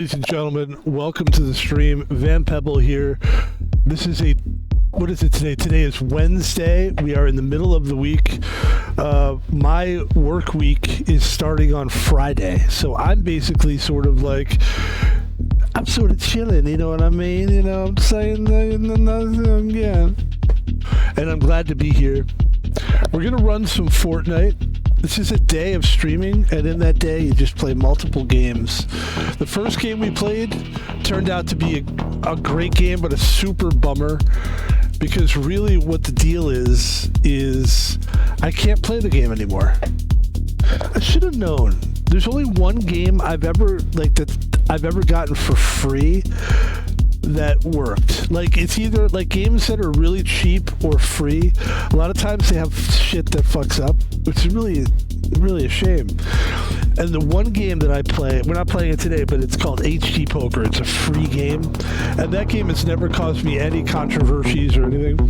Ladies and gentlemen, welcome to the stream. Van Pebble here. This is what is it today? Today is Wednesday. We are in the middle of the week. My work week is starting on Friday. So I'm basically sort of chilling, you know what I mean? You know, I'm saying nothing again. And I'm glad to be here. We're going to run some Fortnite. This is a day of streaming, and in that day, you just play multiple games. The first game we played turned out to be a great game, but a super bummer, because really what the deal is I can't play the game anymore. I should have known. There's only one game I've ever gotten for free that worked. Like, it's either like games that are really cheap or free. A lot of times they have shit that fucks up, which is really a shame. And the one game that I play, we're not playing it today, but it's called HD Poker. It's a free game, and that game has never caused me any controversies or anything.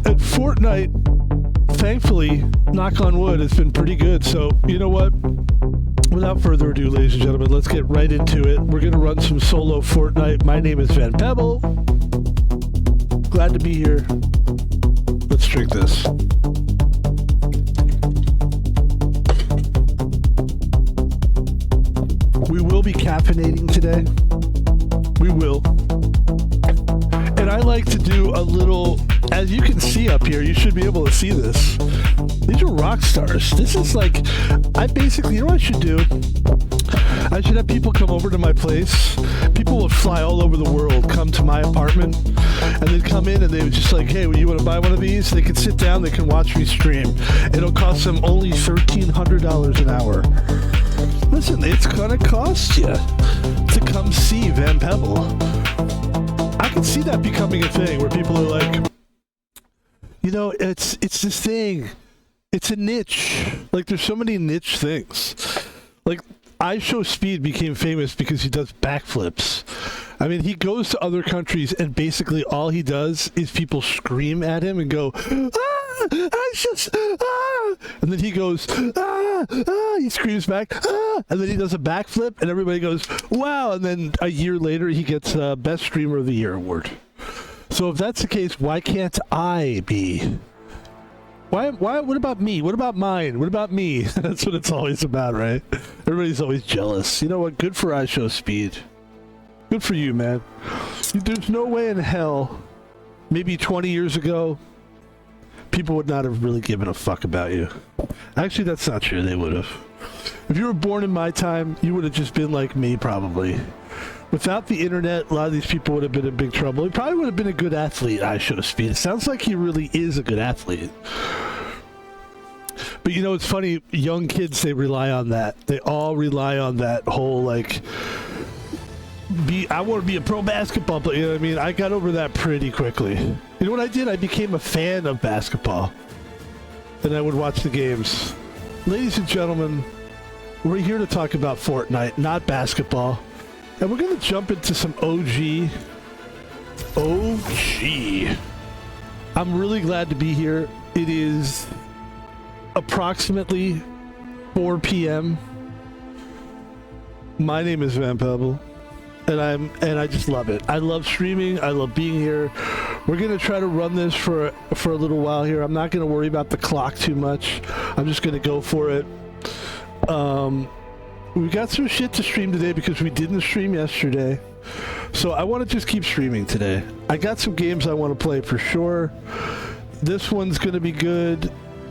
And Fortnite, thankfully, knock on wood, has been pretty good. So, you know what? Without further ado, ladies and gentlemen, let's get right into it. We're going to run some solo Fortnite. My name is Van Pebble. Glad to be here. Let's drink this. We will be caffeinating today. We will. And I like to do a little, as you can see up here, you should be able to see this. These are rock stars. This is like, I basically, you know what I should do? I should have people come over to my place. People would fly all over the world, come to my apartment, and they'd come in and they would just like, hey, well, you want to buy one of these? They could sit down, they can watch me stream. It'll cost them only $1,300 an hour. Listen, it's gonna cost you to come see Van Pebble. I can see that becoming a thing where people are like, you know, it's this thing. It's a niche. Like, there's so many niche things. Like, IShowSpeed became famous because he does backflips. I mean, he goes to other countries and basically all he does is people scream at him and go, ah, and then he goes, he screams back, and then he does a backflip and everybody goes, wow, and then a year later he gets Best Streamer of the Year award. So if that's the case, why can't I be? Why, what about me? What about mine? What about me? That's what it's always about, right? Everybody's always jealous. You know what? Good for IShowSpeed. Good for you, man. There's no way in hell, maybe 20 years ago, people would not have really given a fuck about you. Actually, that's not true. They would have. If you were born in my time, you would have just been like me, probably. Without the internet, a lot of these people would have been in big trouble. He probably would have been a good athlete, IShowSpeed. It sounds like he really is a good athlete. But you know, it's funny, young kids, they rely on that. They all rely on that whole, like, I want to be a pro basketball player. You know what I mean? I got over that pretty quickly. You know what I did? I became a fan of basketball. And I would watch the games. Ladies and gentlemen, we're here to talk about Fortnite, not basketball. And we're going to jump into some OG. I'm really glad to be here. It is approximately 4 p.m. My name is Van Pebble, and I just love it. I love streaming. I love being here. We're going to try to run this for a little while here. I'm not going to worry about the clock too much. I'm just going to go for it. We got some shit to stream today because we didn't stream yesterday. So I want to just keep streaming today. I got some games I want to play for sure. This one's going to be good.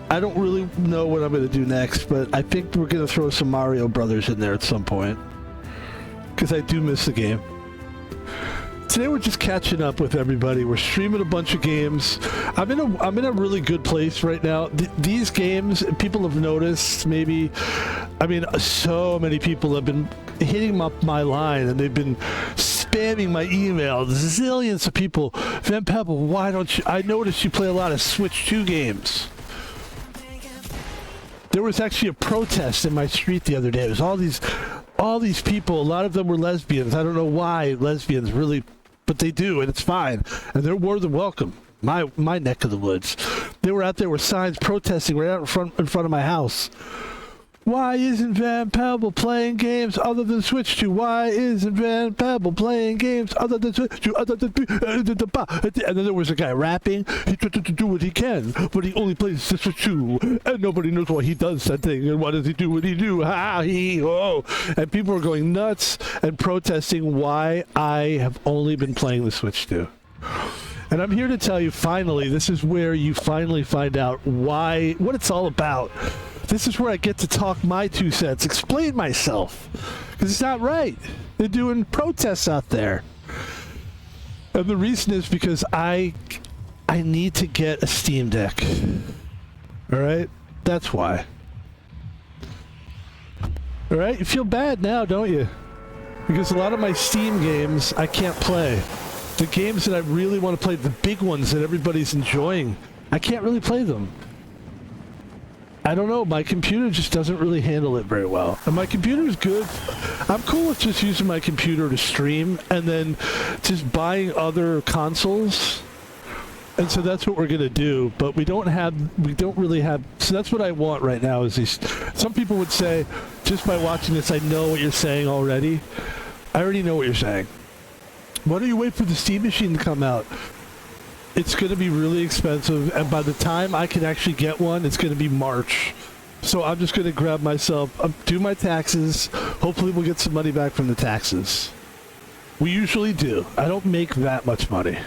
I don't really know what I'm going to do next, but I think we're going to throw some Mario Brothers in there at some point. Because I do miss the game. Today we're just catching up with everybody. We're streaming a bunch of games. I'm in a really good place right now. These games, people have noticed, maybe, I mean, so many people have been hitting up my line and they've been spamming my email. Zillions of people. Van Pebble, why don't you? I noticed you play a lot of Switch 2 games. There was actually a protest in my street the other day. It was all these people. A lot of them were lesbians. I don't know why lesbians really, but they do, and it's fine. And they're more than welcome. My neck of the woods. They were out there with signs protesting right out in front of my house. Why isn't Van Pebble playing games other than Switch 2? Why isn't Van Pebble playing games other than Switch 2? And then there was a guy rapping. He tried to do what he can, but he only plays the Switch 2. And nobody knows why he does that thing. And why does he do what he do? Ha, he, oh. And people are going nuts and protesting why I have only been playing the Switch 2. And I'm here to tell you, finally, this is where you finally find out what it's all about. This is where I get to talk my 2 cents, explain myself, because it's not right. They're doing protests out there. And the reason is because I need to get a Steam Deck. All right? That's why. All right? You feel bad now, don't you? Because a lot of my Steam games I can't play. The games that I really want to play, the big ones that everybody's enjoying, I can't really play them. I don't know, my computer just doesn't really handle it very well. And my computer is good. I'm cool with just using my computer to stream and then just buying other consoles. And so that's what we're gonna do. But we don't really have, so that's what I want right now is these, some people would say, just by watching this, I know what you're saying already. I already know what you're saying. Why don't you wait for the Steam machine to come out? It's going to be really expensive, and by the time I can actually get one, it's going to be March. So I'm just going to grab myself, do my taxes. Hopefully we'll get some money back from the taxes. We usually do. I don't make that much money.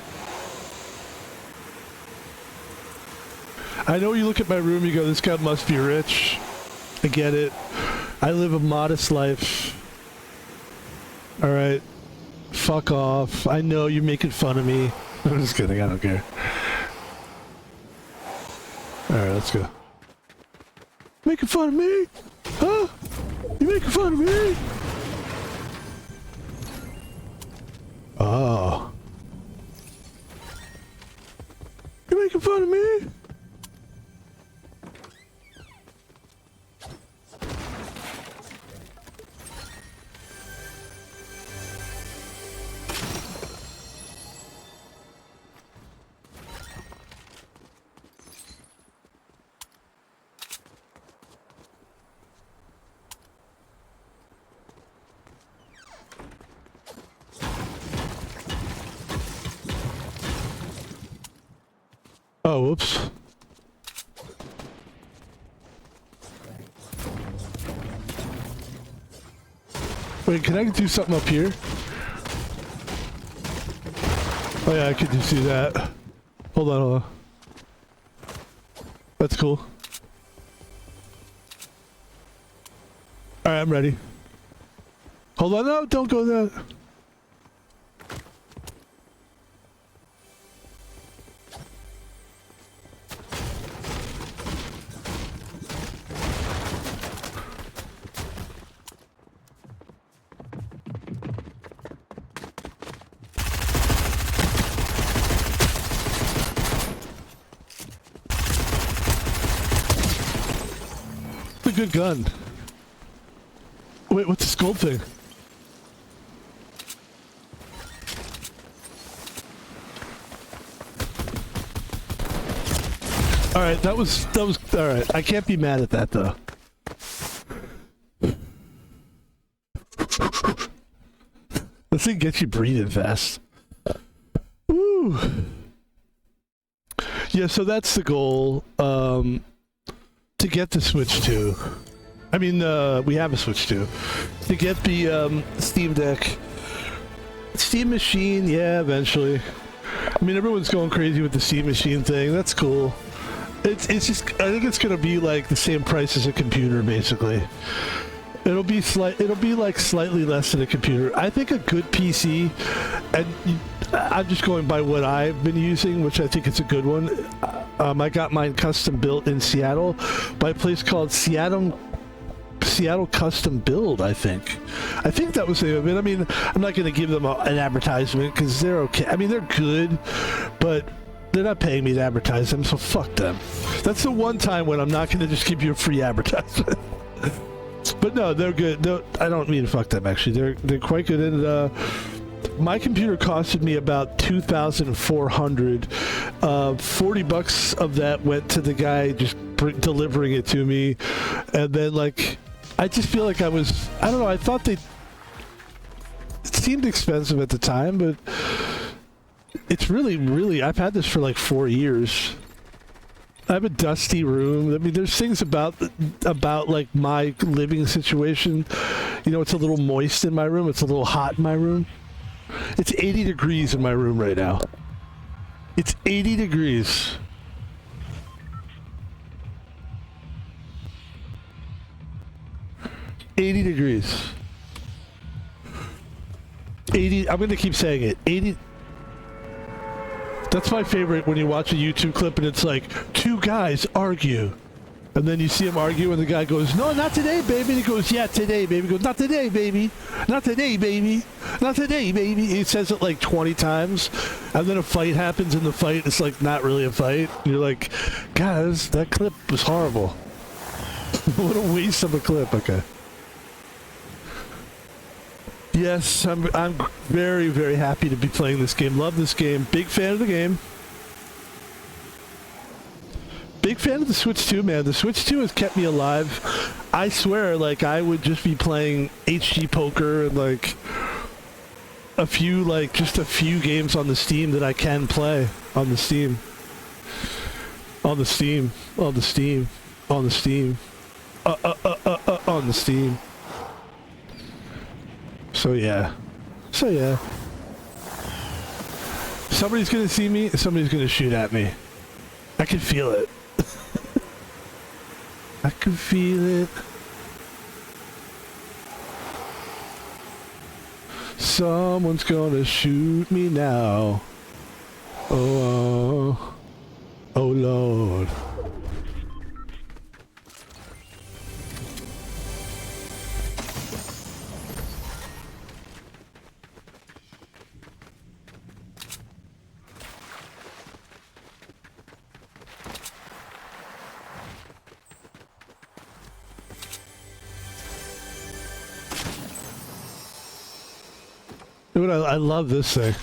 I know you look at my room, you go, this guy must be rich. I get it. I live a modest life. All right. Fuck off. I know you're making fun of me. I'm just kidding, I don't care. Alright, let's go. Making fun of me? Huh? You making fun of me? Oh. You making fun of me? Oh, whoops. Wait, can I do something up here? Oh yeah, I could just do that. Hold on. That's cool. Alright, I'm ready. Hold on, no, don't go there. Good gun. Wait, what's this gold thing? Alright, that was alright. I can't be mad at that though. This thing gets you breathing fast. Woo! Yeah, so that's the goal. To get the Switch 2. I mean, we have a Switch 2. To get the Steam Deck. Steam Machine, yeah, eventually. I mean, everyone's going crazy with the Steam Machine thing. That's cool. It's just, I think it's gonna be like the same price as a computer, basically. It'll be like slightly less than a computer. I think a good PC, and I'm just going by what I've been using, which I think is a good one. I got mine custom built in Seattle by a place called Seattle Custom Build, I think. I think that was the name of it. I mean, I'm not going to give them an advertisement because they're okay. I mean, they're good, but they're not paying me to advertise them, so fuck them. That's the one time when I'm not going to just give you a free advertisement. But no, they're good. I don't mean to fuck them, actually. They're quite good. And my computer costed me about $2,400. $40 of that went to the guy just delivering it to me, and then like I just feel like I don't know, I thought it seemed expensive at the time, but it's really, I've had this for like 4 years. I have a dusty room. I mean, there's things about like my living situation. You know, it's a little moist in my room. It's a little hot in my room. It's 80 degrees in my room right now. It's 80 degrees. $80 degrees. 80. I'm going to keep saying it. 80. That's my favorite when you watch a YouTube clip and it's like, two guys argue. And then you see him argue and the guy goes, no, not today, baby. And he goes, yeah, today, baby. He goes, not today, baby. Not today, baby. Not today, baby. He says it like 20 times. And then a fight happens in the fight. It's like not really a fight. You're like, guys, that clip was horrible. What a waste of a clip. Okay. Yes, I'm very, very happy to be playing this game. Love this game. Big fan of the game. Big fan of the Switch 2, man. The Switch 2 has kept me alive. I swear, like, I would just be playing HG Poker and, like, just a few games on the Steam that I can play on the Steam. On the Steam. On the Steam. On the Steam. On the Steam. So yeah. Somebody's gonna see me, somebody's gonna shoot at me. I can feel it. I can feel it. Someone's gonna shoot me now. Oh Lord. Dude, I love this thing.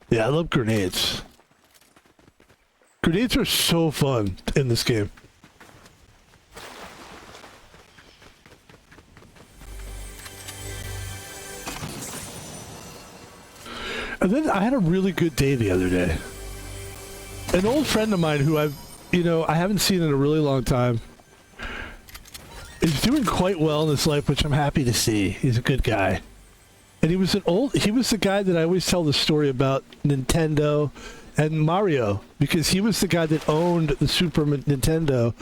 Yeah, I love grenades. Grenades are so fun in this game. And then I had a really good day the other day. An old friend of mine who I haven't seen in a really long time is doing quite well in his life, which I'm happy to see. He's a good guy. And he was the guy that I always tell the story about Nintendo and Mario, because he was the guy that owned the Super Nintendo,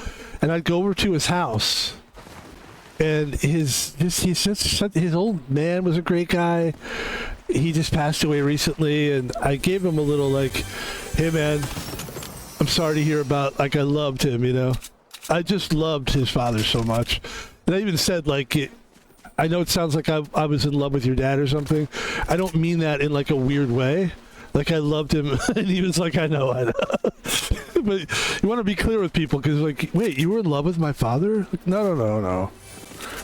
and I'd go over to his house, and his old man was a great guy. He just passed away recently, and I gave him a little like, hey man, I'm sorry to hear about, like, I loved him, you know. I just loved his father so much. And I even said, like, I know it sounds like I was in love with your dad or something. I don't mean that in like a weird way. Like, I loved him, and he was like, I know. But you want to be clear with people, because, like, wait, you were in love with my father? Like, no.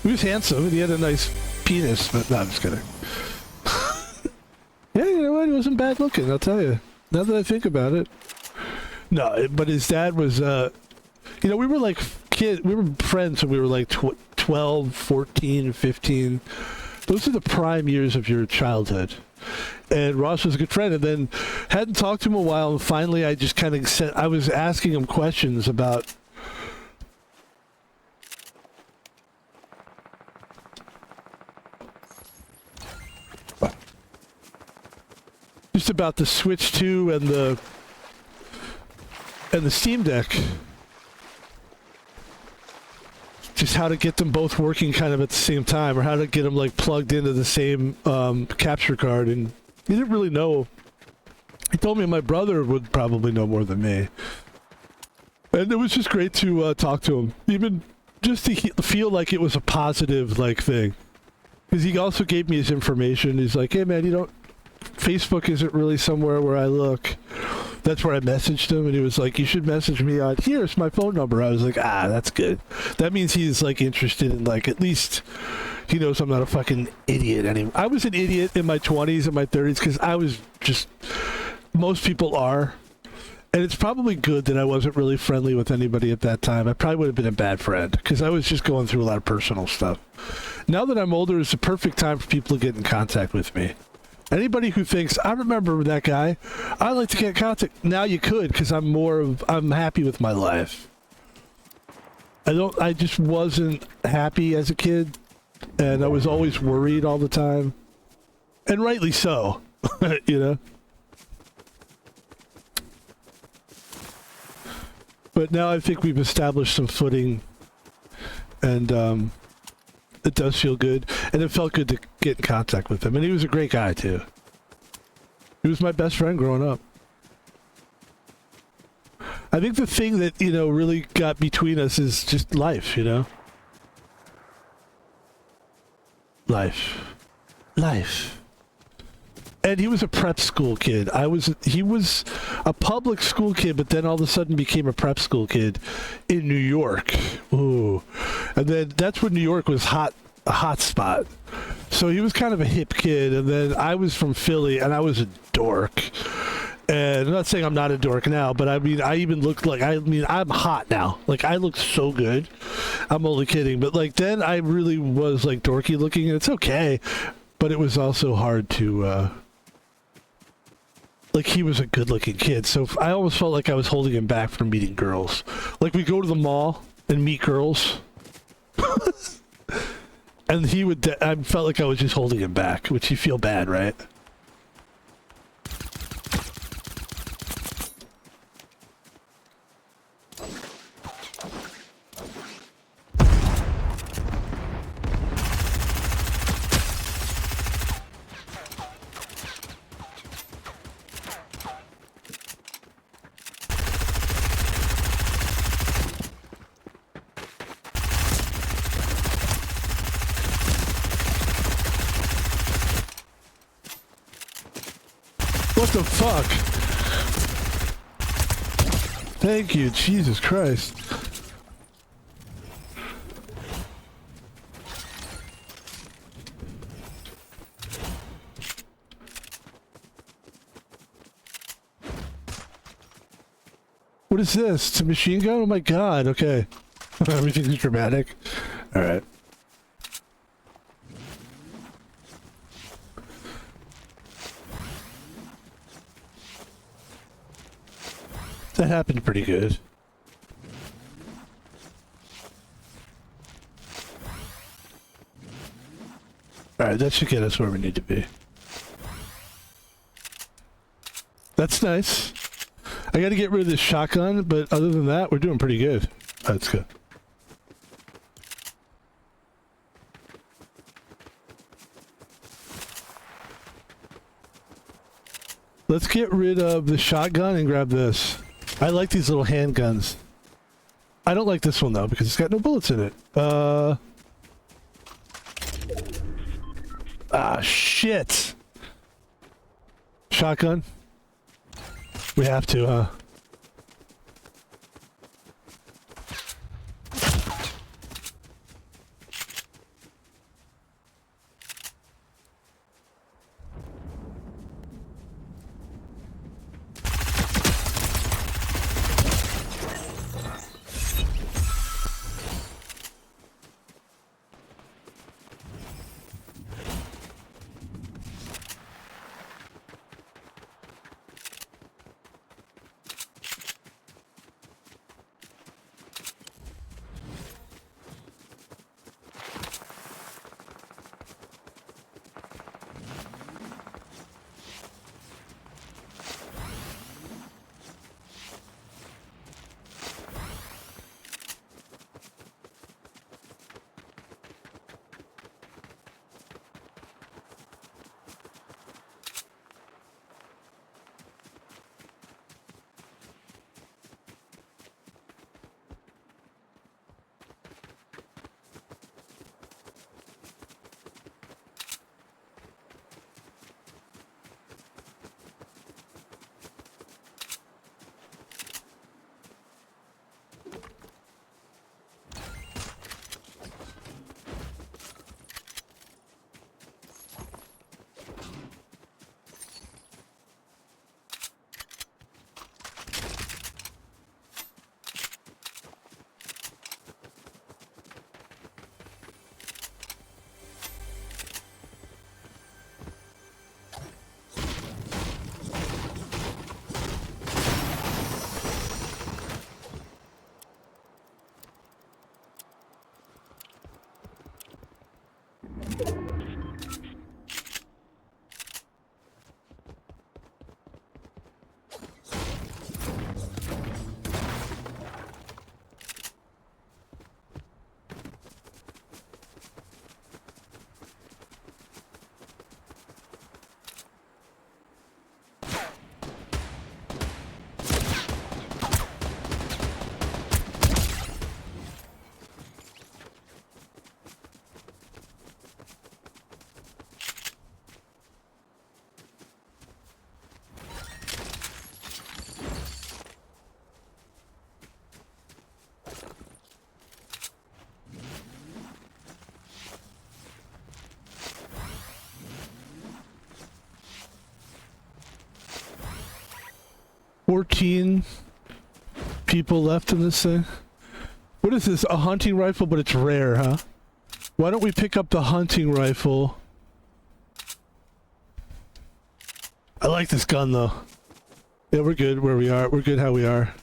He was handsome, and he had a nice penis, but no, I'm just kidding. Yeah, you know what? He wasn't bad looking, I'll tell you. Now that I think about it. No, but his dad was, we were like kids. We were friends when we were like 12, 14, 15. Those are the prime years of your childhood. And Ross was a good friend, and then hadn't talked to him a while, and finally I just kind of said, I was asking him questions about just about the Switch 2 and the Steam Deck. Just how to get them both working kind of at the same time, or how to get them like plugged into the same capture card. And he didn't really know. He told me my brother would probably know more than me. And it was just great to talk to him, even just to feel like it was a positive like thing. Because he also gave me his information. He's like, hey man, Facebook isn't really somewhere where I look. That's where I messaged him, and he was like, you should message me on, here's my phone number. I was like, that's good. That means he's like interested in, like, at least he knows I'm not a fucking idiot anymore. I was an idiot in my 20s and my 30s, because I was just, most people are. And it's probably good that I wasn't really friendly with anybody at that time. I probably would have been a bad friend because I was just going through a lot of personal stuff. Now that I'm older, it's the perfect time for people to get in contact with me. Anybody who thinks, I remember that guy, I'd like to get in contact. Now you could, because I'm happy with my life. I just wasn't happy as a kid, and I was always worried all the time. And rightly so, you know? But now I think we've established some footing, and it does feel good, and it felt good to get in contact with him. And he was a great guy, too. He was my best friend growing up. I think the thing that, you know, really got between us is just life, you know? Life. And he was a prep school kid. He was a public school kid, but then all of a sudden became a prep school kid in New York. Ooh. And then that's when New York was a hot spot. So he was kind of a hip kid, and then I was from Philly, and I was a dork. And I'm not saying I'm not a dork now, but I mean, I even looked like, I'm hot now. Like, I look so good. I'm only kidding. But, like, then I really was, like, dorky looking, and it's okay. But it was also hard to, like, he was a good-looking kid, so I almost felt like I was holding him back from meeting girls. Like, we go to the mall and meet girls, and I felt like I was just holding him back, which you feel bad, right? What the fuck? Thank you, Jesus Christ. What is this? It's a machine gun? Oh my god, okay. Everything's dramatic. Alright. That happened pretty good. Alright, that should get us where we need to be. That's nice. I gotta get rid of this shotgun, but other than that, we're doing pretty good. That's good. Let's get rid of the shotgun and grab this. I like these little handguns. I don't like this one though because it's got no bullets in it. Ah, shit. Shotgun. We have to, huh? 14 people left in this thing. What is this? A hunting rifle, but it's rare, huh? Why don't we pick up the hunting rifle? I like this gun, though. Yeah, we're good where we are. We're good how we are.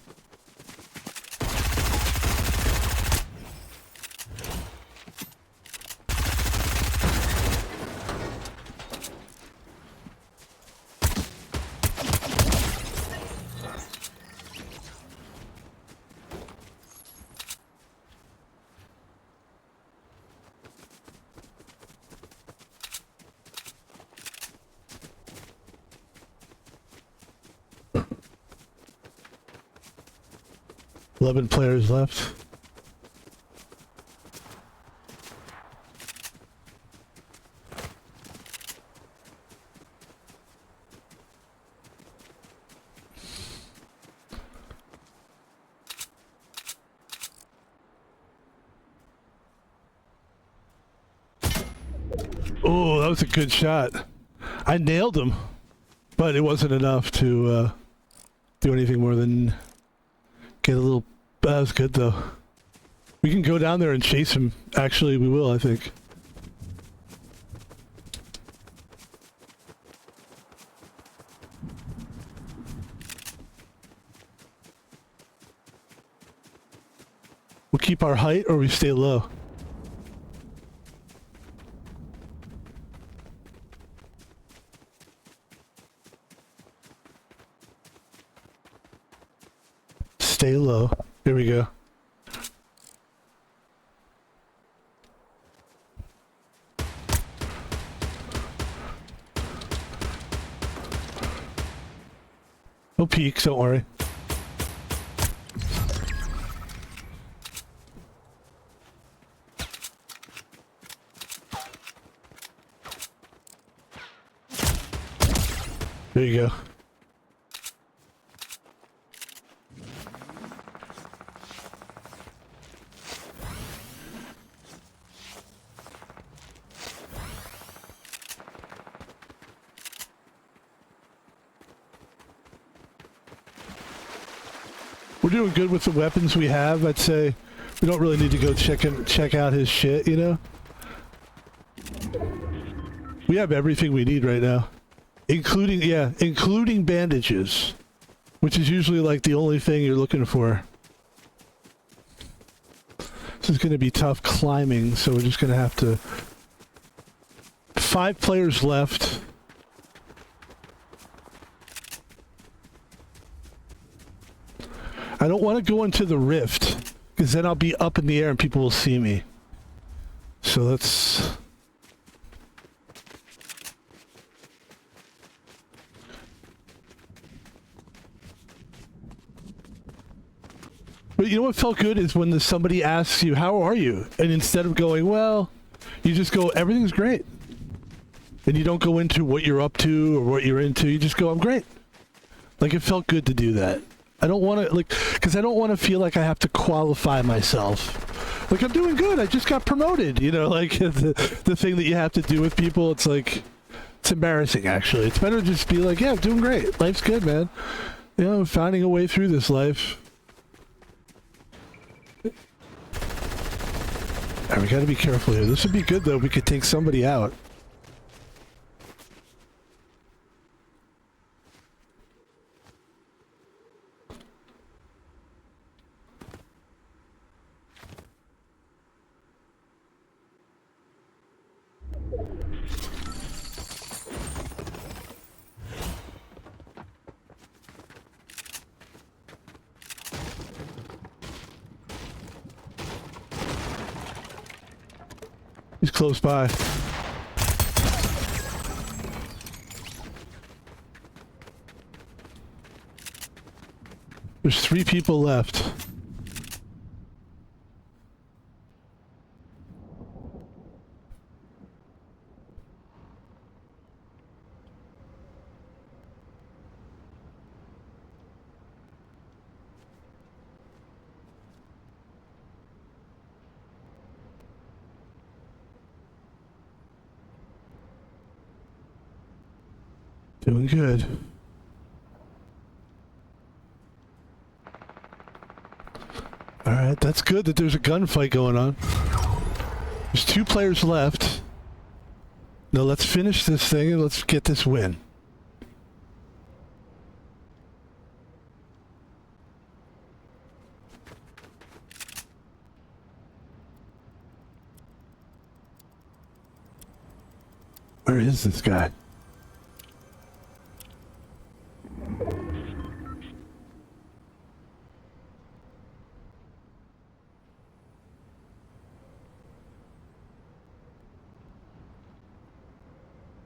$11 players left. Oh, that was a good shot. I nailed him, but it wasn't enough to do anything more than get a little... That was good, though. We can go down there and chase him. Actually, we will, I think. We'll keep our height, or we stay low. Stay low. Here we go. No peeks, don't worry. There you go. We're doing good with the weapons we have. I'd say we don't really need to go check out his shit, you know? We have everything we need right now. Including bandages, which is usually like the only thing you're looking for. This is going to be tough climbing, so we're just going to have to... 5 players left. I don't want to go into the rift, because then I'll be up in the air and people will see me. So let's... But you know what felt good is when somebody asks you, how are you? And instead of going, well, you just go, everything's great. And you don't go into what you're up to or what you're into. You just go, I'm great. Like, it felt good to do that. I don't want to, like, because I don't want to feel like I have to qualify myself. Like, I'm doing good. I just got promoted. You know, like, the thing that you have to do with people, it's like, it's embarrassing, actually. It's better to just be like, yeah, I'm doing great. Life's good, man. You know, I'm finding a way through this life. All right, we got to be careful here. This would be good, though. We could take somebody out. He's close by. There's 3 people left. Doing good. good. That's good that there's a gunfight going on. There's 2 players left. Now let's finish this thing and let's get this win. Where is this guy?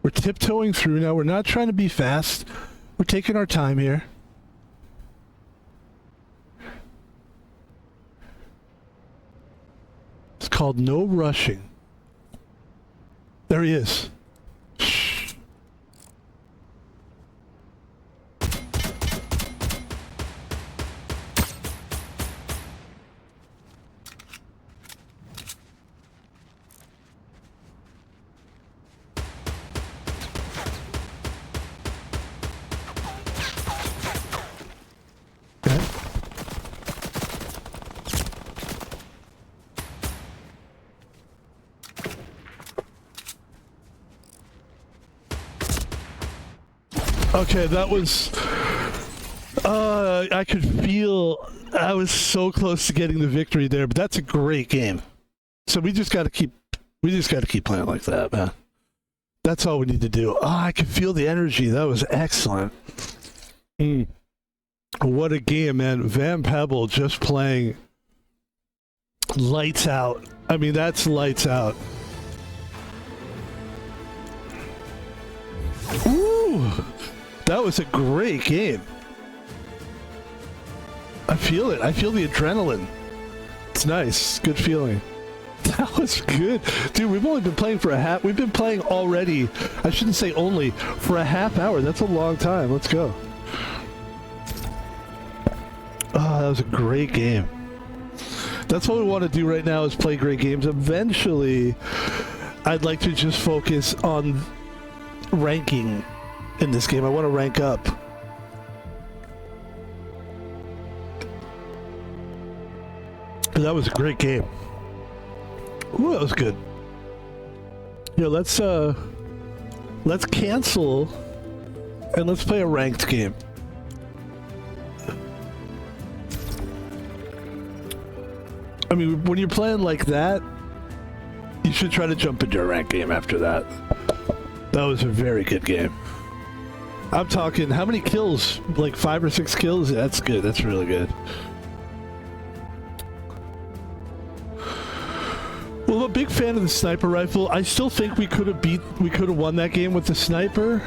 We're tiptoeing through now. We're not trying to be fast. We're taking our time here. It's called no rushing. There he is. Shh. Okay, that was... I could feel... I was so close to getting the victory there, but that's a great game. So we just gotta keep... We just gotta keep playing like that, man. That's all we need to do. Oh, I could feel the energy. That was excellent. What a game, man. Van Pebble just playing lights out. I mean, that's lights out. Ooh! That was a great game. I feel it. I feel the adrenaline. It's nice. Good feeling. That was good. Dude, we've only been playing for a half... We've been playing already, I shouldn't say only, for a half hour. That's a long time. Let's go. Oh, that was a great game. That's what we want to do right now is play great games. Eventually, I'd like to just focus on ranking in this game. I want to rank up. That was a great game. Ooh, that was good. Yeah, let's cancel and let's play a ranked game. I mean, when you're playing like that, you should try to jump into a ranked game after that. That was a very good game. I'm talking, how many kills? Like 5 or 6 kills? Yeah, that's good. That's really good. Well, I'm a big fan of the sniper rifle. I still think we could have won that game with the sniper.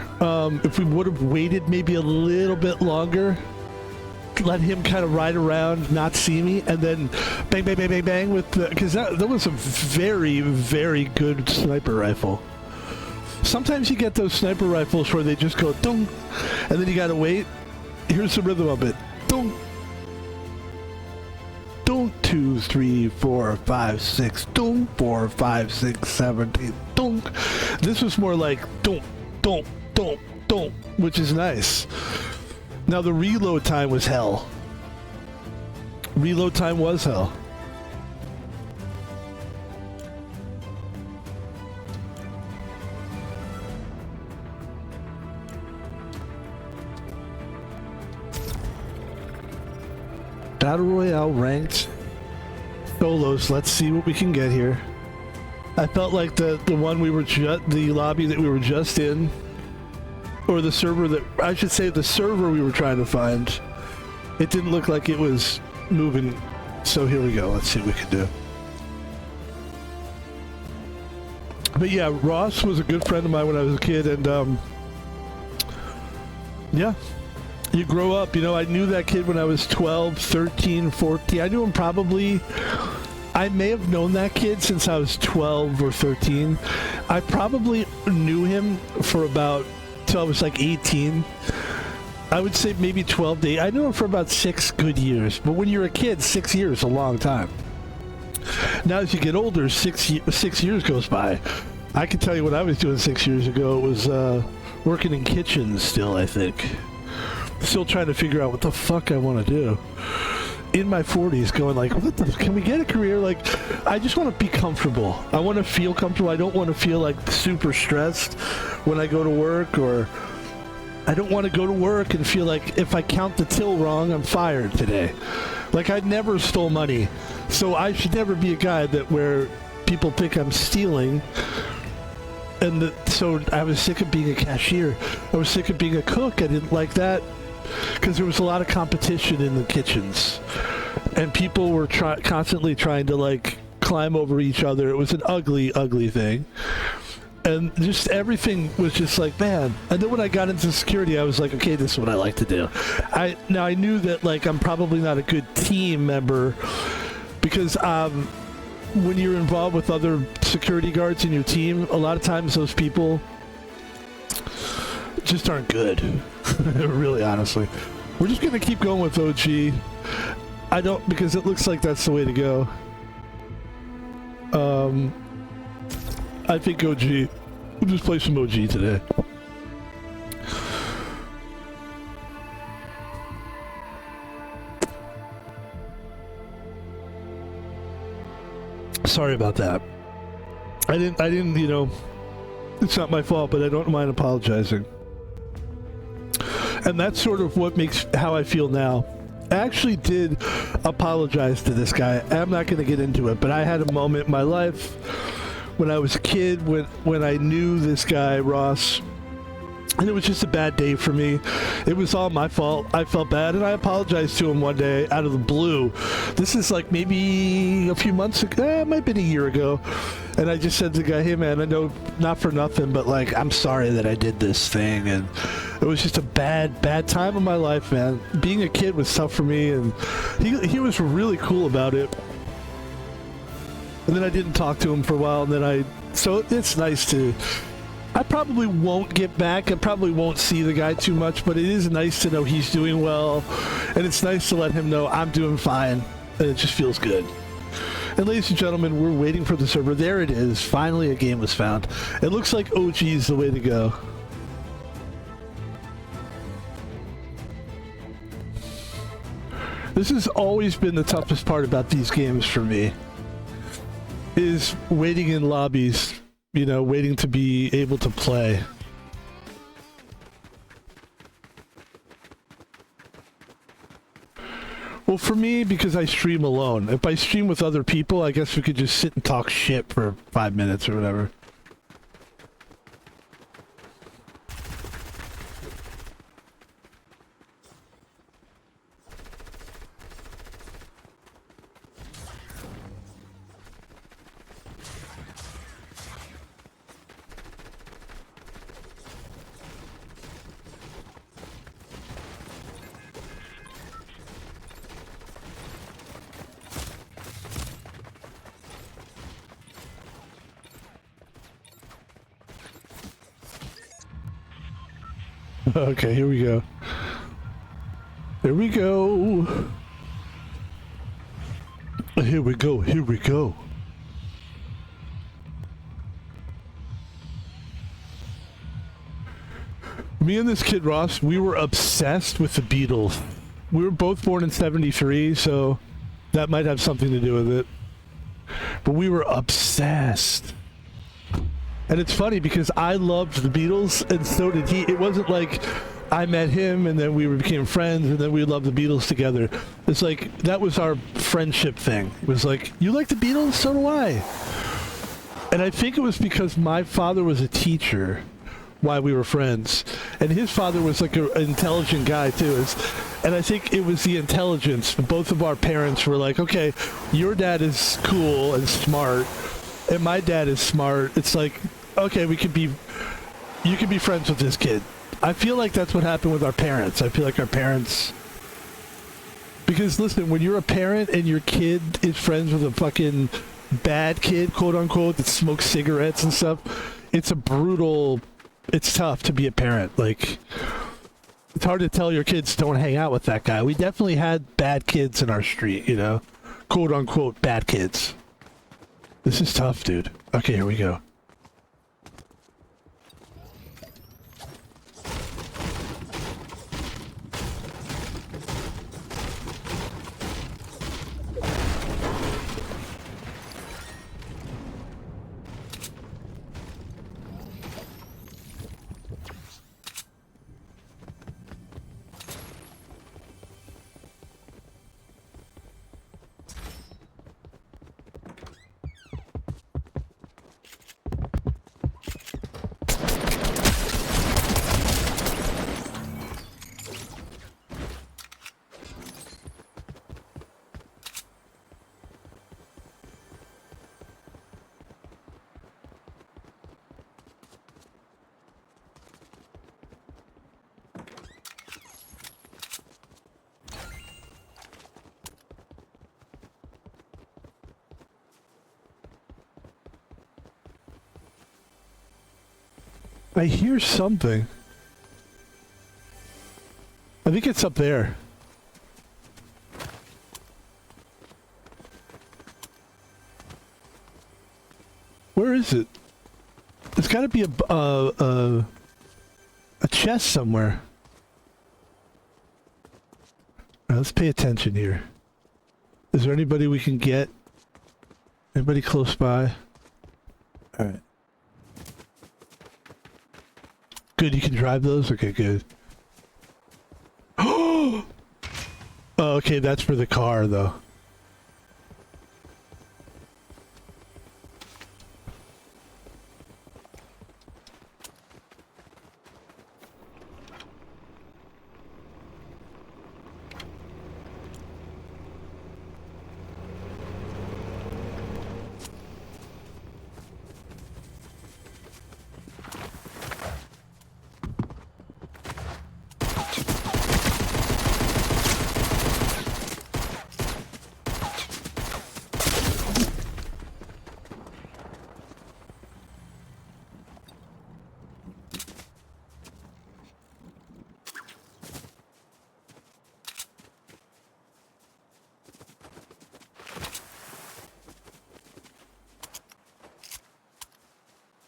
If we would have waited maybe a little bit longer, let him kind of ride around, not see me, and then bang, bang, bang, bang, bang with the... Because that was a very, very good sniper rifle. Sometimes you get those sniper rifles where they just go dong, and then you gotta wait. Here's the rhythm of it. Dong. Dong. 2, 3, 4, 5, 6. Dong. 4, 5, 6, 7, 8. Dong. This was more like dong, dong, dong, dong, which is nice. Now the reload time was hell. Reload time was hell. Battle Royale ranked solos. Let's see what we can get here. I felt like the one we were the lobby that we were just in, or the server that I should say the server we were trying to find. It didn't look like it was moving. So here we go. Let's see what we can do. But yeah, Ross was a good friend of mine when I was a kid, and yeah. You grow up, you know, I knew that kid when I was 12, 13, 14. I knew him probably, I may have known that kid since I was 12 or 13. I probably knew him for about, till I was like 18. I would say maybe 12 to 8. I knew him for about 6 good years. But when you're a kid, 6 years is a long time. Now as you get older, 6 years goes by. I can tell you what I was doing 6 years ago. It was working in kitchens still, I think. Still trying to figure out what the fuck I want to do. in my 40s going like, what the, can we get a career? Like, I just want to be comfortable. I want to feel comfortable. I don't want to feel like super stressed when I go to work, or I don't want to go to work and feel like if I count the till wrong, I'm fired today. Like, I never stole money, so I should never be a guy that where people think I'm stealing. And so I was sick of being a cashier. I was sick of being a cook. I didn't like that because there was a lot of competition in the kitchens, and people were constantly trying to like climb over each other. It was an ugly, ugly thing. And just everything was just like, man. And then when I got into security, I was like, okay, this is what I like to do. I knew that like I'm probably not a good team member because when you're involved with other security guards in your team, a lot of times those people just aren't good. Really, honestly. We're just going to keep going with OG. I don't, because it looks like that's the way to go. I think OG. We'll just play some OG today. Sorry about that. I didn't, you know, it's not my fault, but I don't mind apologizing. And that's sort of what makes how I feel now. I actually did apologize to this guy. I'm not going to get into it, but I had a moment in my life when I was a kid when I knew this guy, Ross, and it was just a bad day for me. It was all my fault. I felt bad, and I apologized to him one day out of the blue. This is like maybe a few months ago. It might have been a year ago. And I just said to the guy, hey, man, I know not for nothing, but, like, I'm sorry that I did this thing. And it was just a bad, bad time of my life, man. Being a kid was tough for me, and he was really cool about it. And then I didn't talk to him for a while, and then so it's nice to... I probably won't get back. I probably won't see the guy too much, but it is nice to know he's doing well, and it's nice to let him know I'm doing fine, and it just feels good. And ladies and gentlemen, we're waiting for the server. There it is. Finally, a game was found. It looks like OG is the way to go. This has always been the toughest part about these games for me, is waiting in lobbies. You know, waiting to be able to play. Well, for me, because I stream alone. If I stream with other people, I guess we could just sit and talk shit for 5 minutes or whatever. Okay, here we go. Here we go. Here we go. Here we go. Me and this kid Ross, we were obsessed with the Beatles. We were both born in '73, so that might have something to do with it. But we were obsessed. And it's funny because I loved the Beatles and so did he. It wasn't like I met him and then we became friends and then we loved the Beatles together. It's like that was our friendship thing. It was like, you like the Beatles? So do I. And I think it was because my father was a teacher why we were friends. And his father was like an intelligent guy too. And I think it was the intelligence. Both of our parents were like, okay, your dad is cool and smart. And my dad is smart. It's like, okay, you could be friends with this kid. I feel like that's what happened with our parents. I feel like our parents, because listen, when you're a parent and your kid is friends with a fucking bad kid, quote unquote, that smokes cigarettes and stuff, it's tough to be a parent. Like, it's hard to tell your kids don't hang out with that guy. We definitely had bad kids in our street, you know, quote unquote bad kids. This is tough, dude. Okay, here we go. I hear something. I think it's up there. Where is it? There's got to be a chest somewhere. All right, let's pay attention here. Is there anybody we can get? Anybody close by? All right. Good, you can drive those? Okay, good. Oh, okay, that's for the car, though.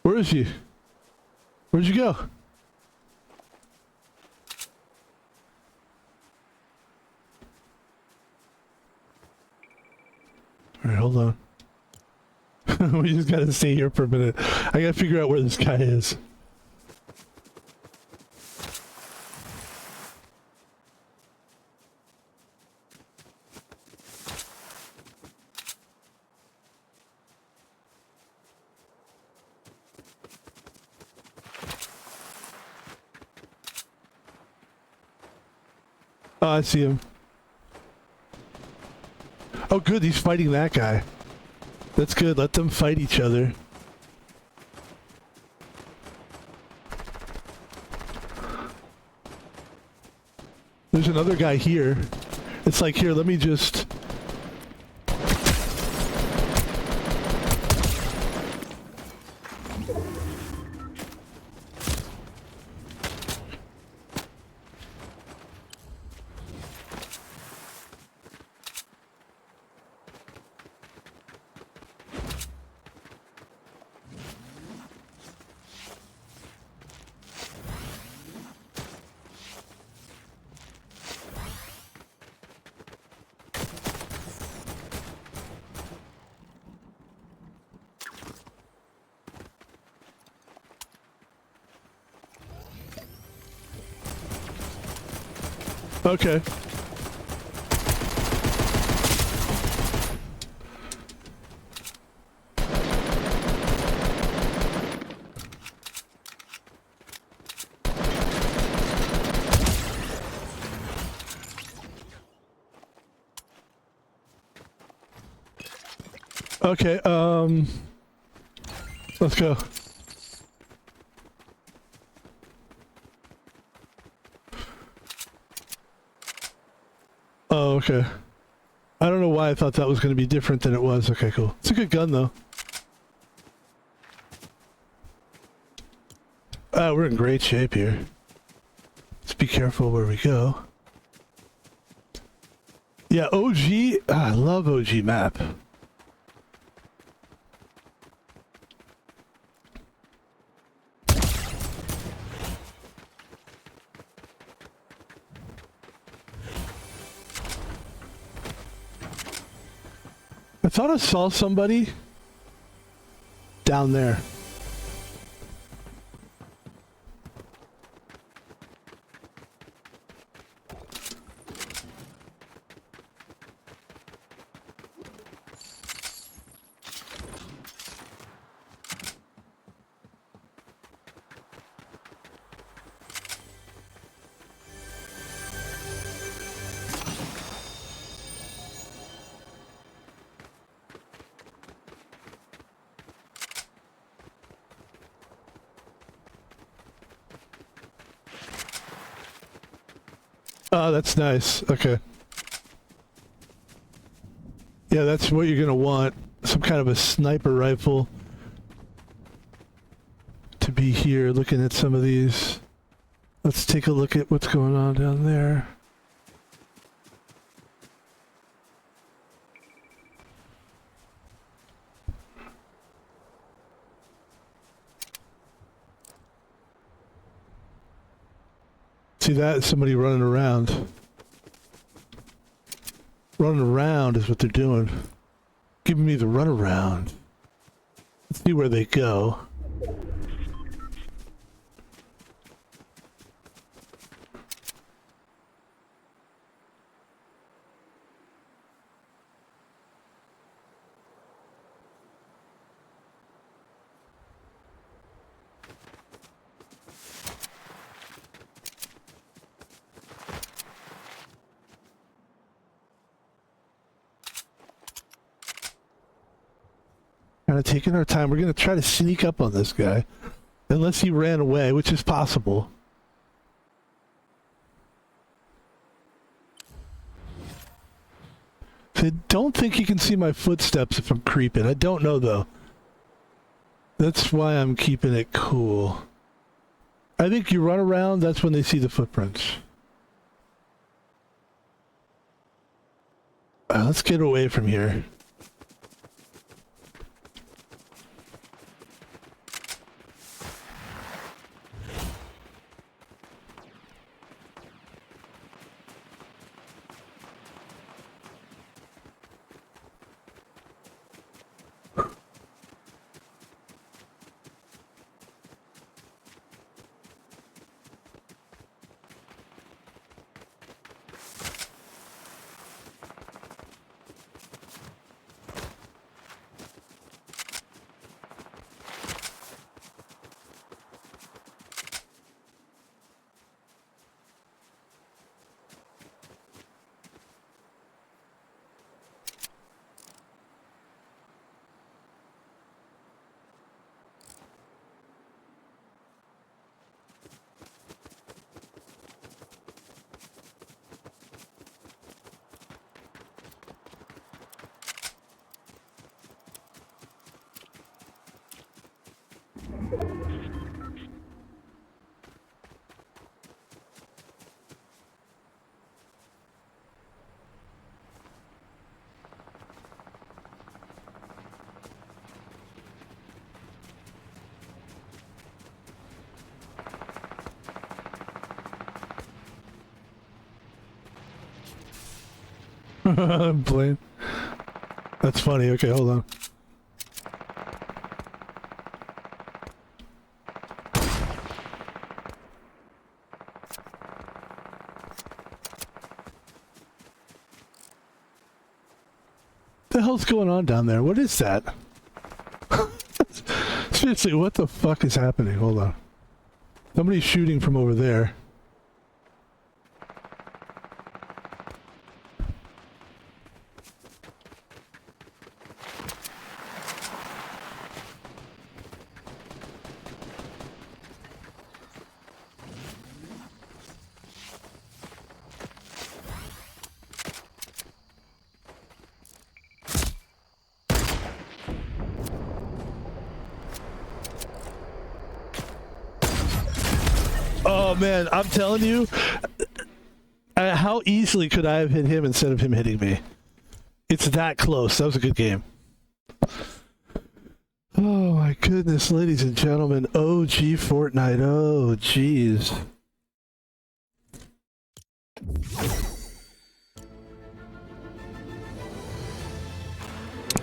Where is he? Where'd you go? Alright, hold on. We just gotta stay here for a minute. I gotta figure out where this guy is. Oh, I see him. Oh, good, he's fighting that guy. That's good, let them fight each other. There's another guy here. It's like, here, let me just... Okay. Okay, let's go. Oh, okay. I don't know why I thought that was going to be different than it was. Okay, cool. It's a good gun, though. We're in great shape here. Let's be careful where we go. Yeah, OG. I love OG map. I thought I saw somebody down there. Oh, that's nice. Okay. Yeah, that's what you're gonna want. Some kind of a sniper rifle to be here looking at some of these. Let's take a look at what's going on down there. See that? Somebody running around. Running around is what they're doing. Giving me the runaround. Let's see where they go. Kind of taking our time. We're going to try to sneak up on this guy. Unless he ran away, which is possible. I don't think you can see my footsteps if I'm creeping. I don't know, though. That's why I'm keeping it cool. I think you run around, that's when they see the footprints. Let's get away from here. I'm playing. That's funny. Okay, hold on. What the hell's going on down there? What is that? Seriously, what the fuck is happening? Hold on. Somebody's shooting from over there. Oh man, I'm telling you, how easily could I have hit him instead of him hitting me? It's that close. That was a good game. Oh my goodness, ladies and gentlemen, OG Fortnite. Oh jeez.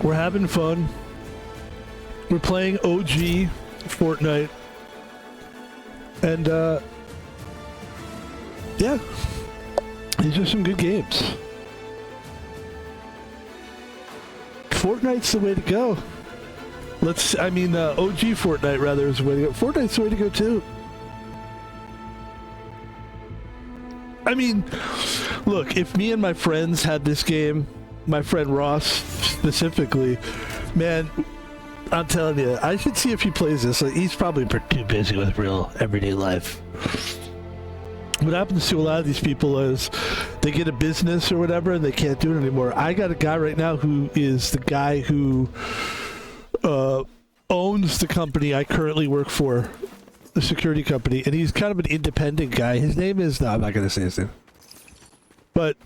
We're having fun. We're playing OG Fortnite. And yeah, these are some good games. Fortnite's the way to go. OG Fortnite rather is the way to go. Fortnite's the way to go too. I mean, look, if me and my friends had this game, my friend Ross specifically, man, I'm telling you, I should see if he plays this. Like, he's probably too busy with real everyday life. What happens to a lot of these people is they get a business or whatever and they can't do it anymore. I got a guy right now who is the guy who owns the company I currently work for. the security company, and he's kind of an independent guy. His name is, no, I'm not going to say his name. But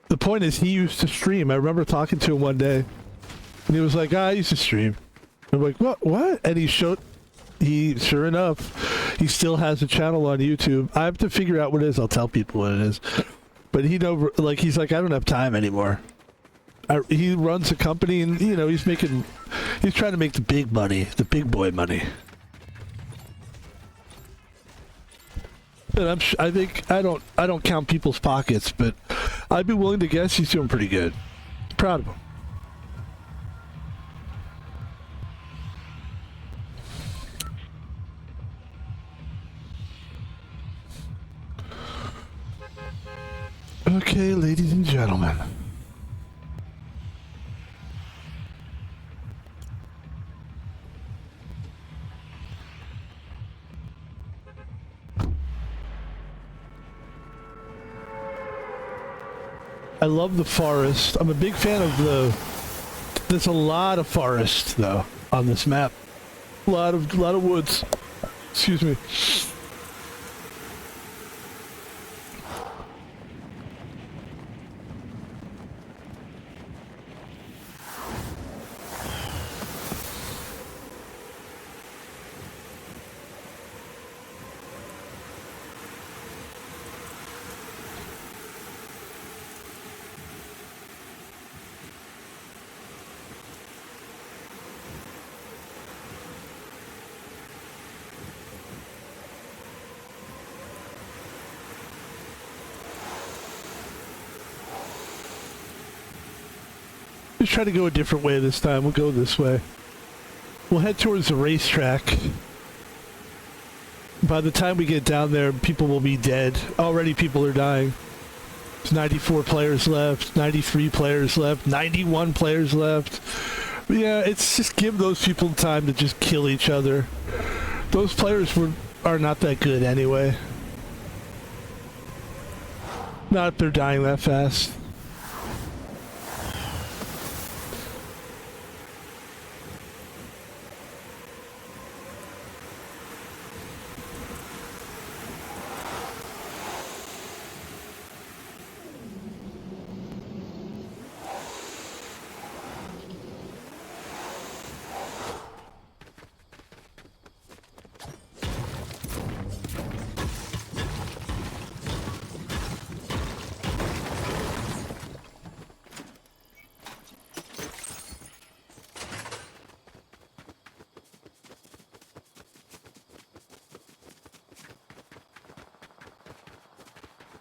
the point is, he used to stream. I remember talking to him one day, and he was like, I used to stream. I'm like, what? And sure enough, he still has a channel on YouTube. I have to figure out what it is. I'll tell people what it is. But he's like, I don't have time anymore. He runs a company, and he's trying to make the big money, the big boy money. And I don't count people's pockets, but I'd be willing to guess he's doing pretty good. Proud of him. Okay, ladies and gentlemen. I love the forest. I'm a big fan of there's a lot of forest though on this map. A lot of woods. Excuse me. Let's try to go a different way this time. We'll go this way. We'll head towards the racetrack. By the time we get down there, people will be dead. Already people are dying. There's 94 players left, 93 players left, 91 players left. But yeah, it's just give those people time to just kill each other. Those players are not that good anyway. Not if they're dying that fast.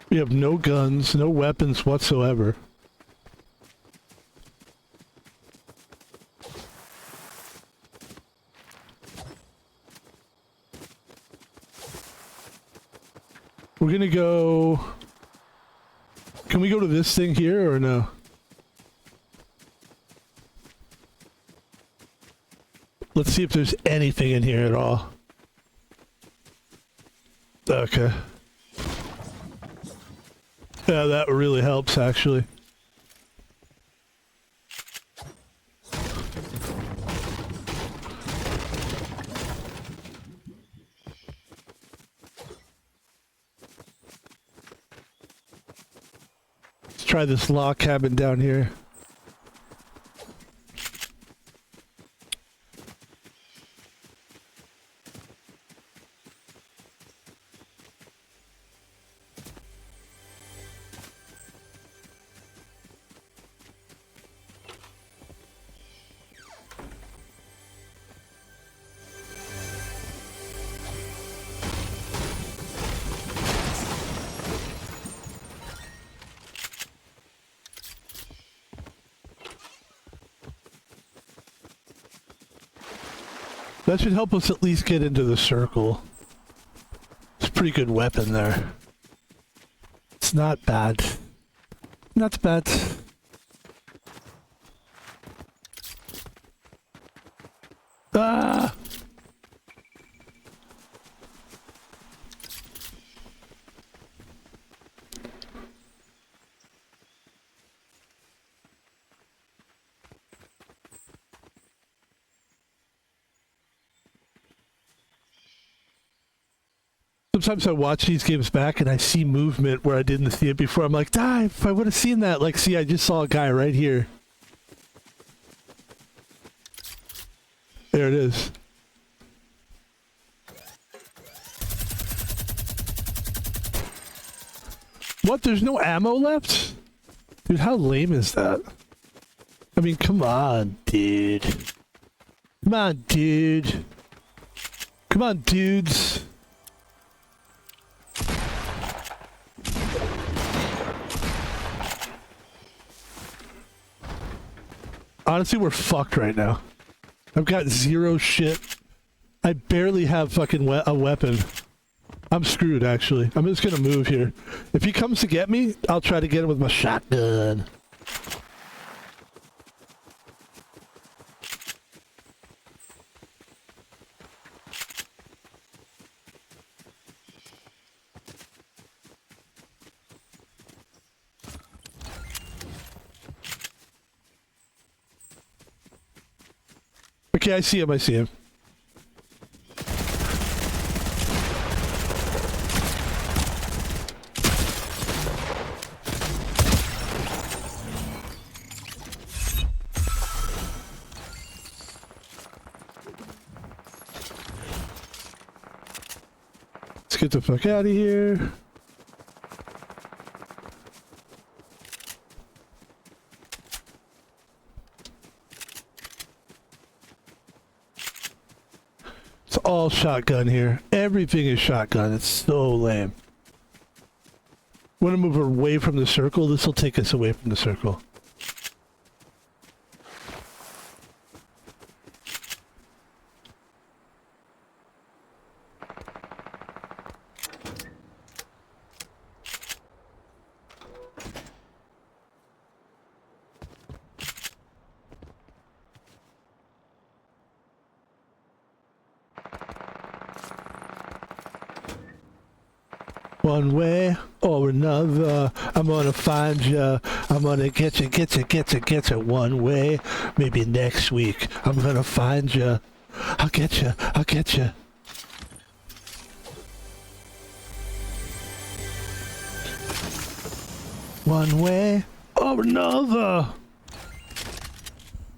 We have no guns, no weapons whatsoever. We're gonna go... Can we go to this thing here or no? Let's see if there's anything in here at all. Okay. Yeah, that really helps, actually. Let's try this log cabin down here. That should help us at least get into the circle. It's a pretty good weapon there. It's not bad. Not bad. Ah! Sometimes I watch these games back and I see movement where I didn't see it before. I'm like, dive! If I would have seen that, like, see, I just saw a guy right here. There it is. What? There's no ammo left? Dude, how lame is that? I mean, come on, dude. Come on, dude. Come on, dudes. Honestly, we're fucked right now. I've got zero shit. I barely have fucking a weapon. I'm screwed, actually. I'm just gonna move here. If he comes to get me, I'll try to get him with my shotgun. Okay, I see him, I see him. Let's get the fuck out of here. It's all shotgun here. Everything is shotgun. It's so lame. Want to move away from the circle? This will take us away from the circle. One way or another, I'm gonna find ya. I'm gonna get ya. One way, maybe next week. I'm gonna find ya. I'll get ya. One way or another.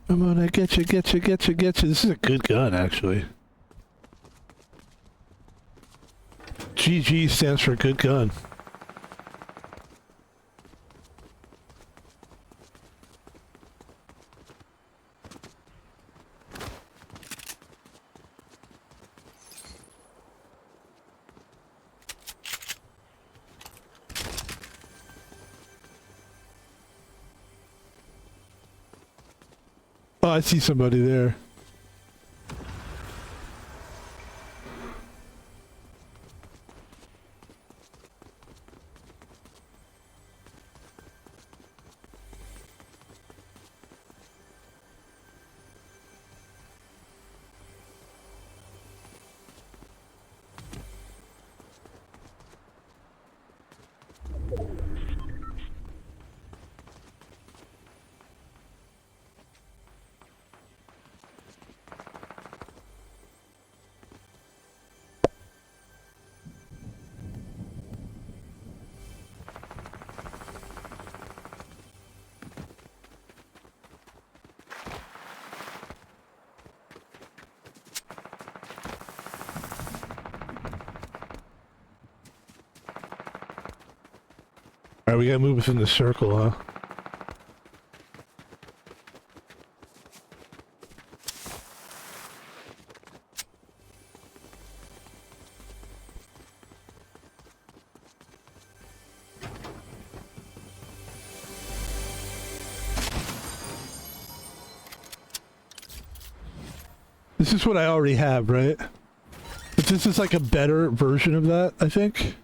I'm gonna get ya. This is a good gun, actually. GG stands for good gun. Oh, I see somebody there. Alright, we gotta move within the circle, huh? This is what I already have, right? But this is like a better version of that, I think.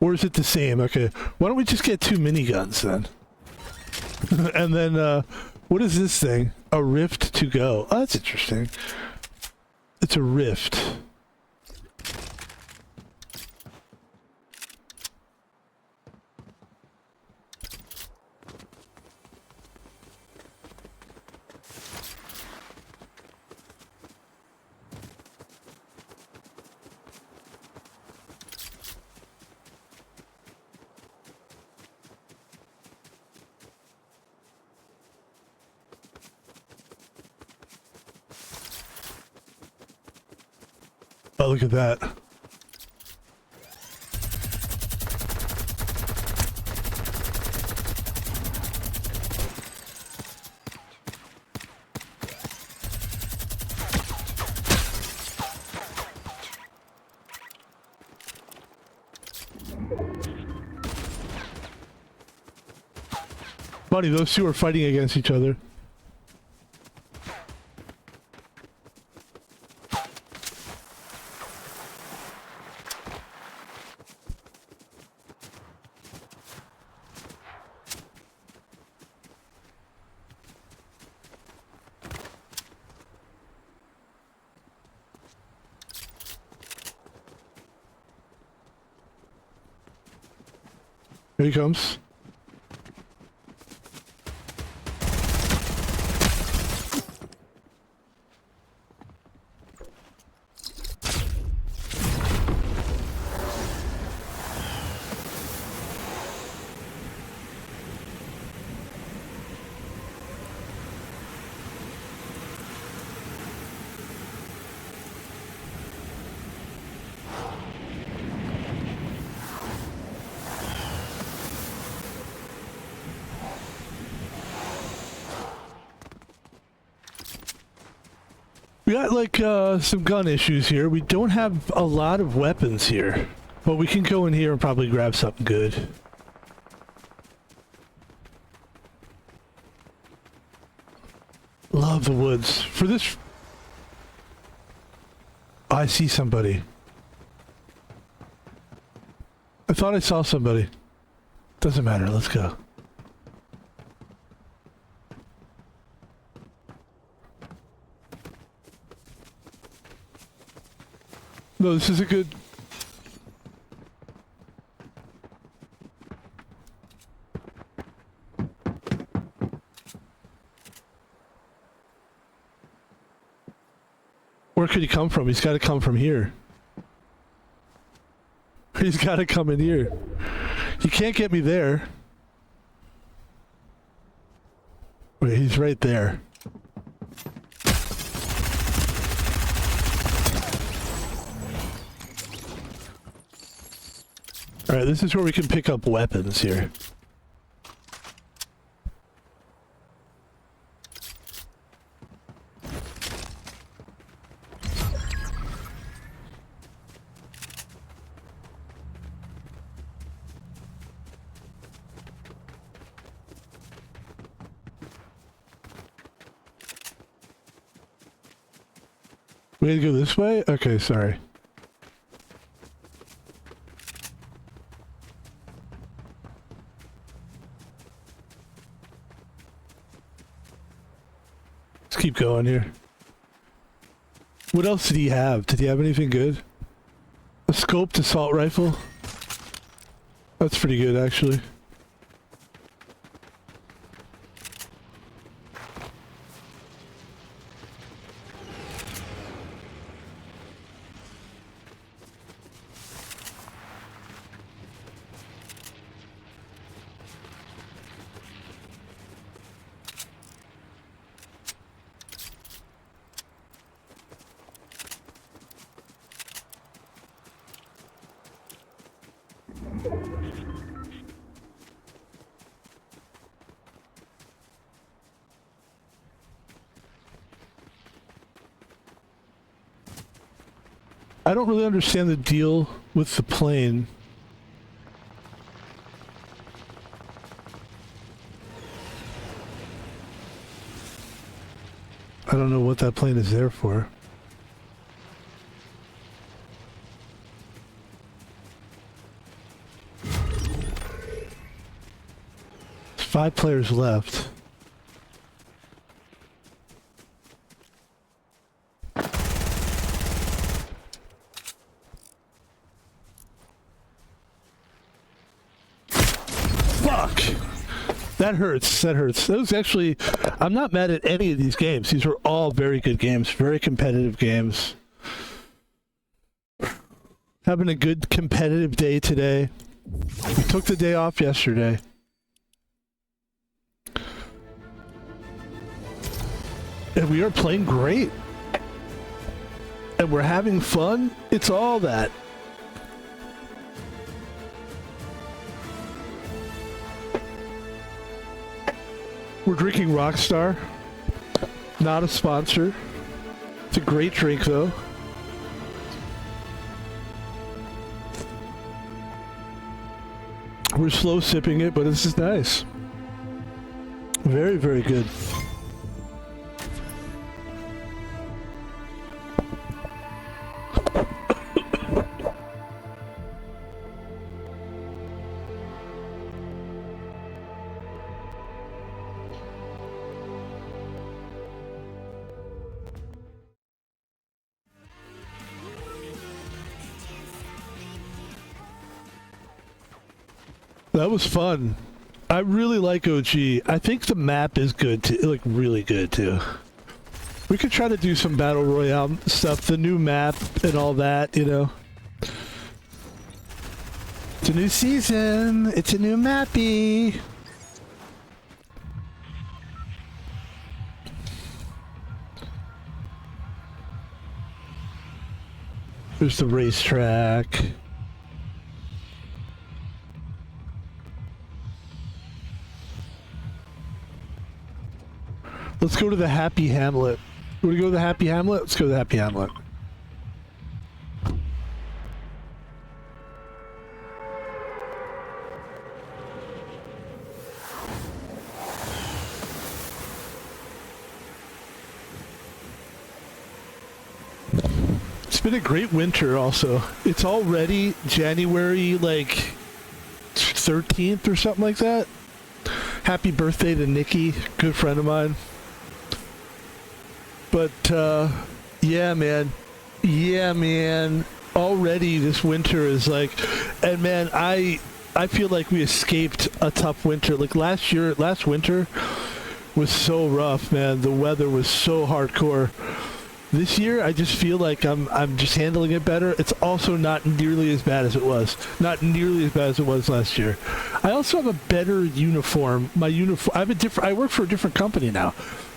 Or is it the same? Okay. Why don't we just get 2 miniguns then? And then, what is this thing? A rift to go. Oh, that's interesting. It's a rift. Oh, look at that. Funny, those two are fighting against each other. Here he comes. We got like some gun issues here. We don't have a lot of weapons here, but we can go in here and probably grab something good. Love the woods. For this... I see somebody. I thought I saw somebody. Doesn't matter, let's go. No, this is a good... Where could he come from? He's got to come from here. He's got to come in here. He can't get me there. Wait, he's right there. Alright, this is where we can pick up weapons here. We had to go this way? Okay, sorry. Let's keep going here. What else did he have? Did he have anything good? A scoped assault rifle? That's pretty good, actually. I don't really understand the deal with the plane. I don't know what that plane is there for. There's 5 players left. Fuck! That hurts. That hurts. That was actually... I'm not mad at any of these games. These are all very good games. Very competitive games. Having a good competitive day today. We took the day off yesterday. And we are playing great. and we're having fun, it's all that. We're drinking Rockstar. Not a sponsor. It's a great drink, though. We're slow sipping it, but this is nice. Very, very good. That was fun. I really like OG. I think the map is good too, like really good too. We could try to do some battle royale stuff, the new map and all that, you know. It's a new season. It's a new mappy. There's the racetrack. Let's go to the Happy Hamlet. You want to go to the Happy Hamlet? Let's go to the Happy Hamlet. It's been a great winter also. It's already January like 13th or something like that. Happy birthday to Nikki, good friend of mine. But, yeah, man. Already this winter is like... And, man, I feel like we escaped a tough winter. Like, last winter was so rough, man. The weather was so hardcore. This year, I just feel like I'm just handling it better. It's also not nearly as bad as it was. Not nearly as bad as it was last year. I also have a better uniform. My uniform... I work for a different company now.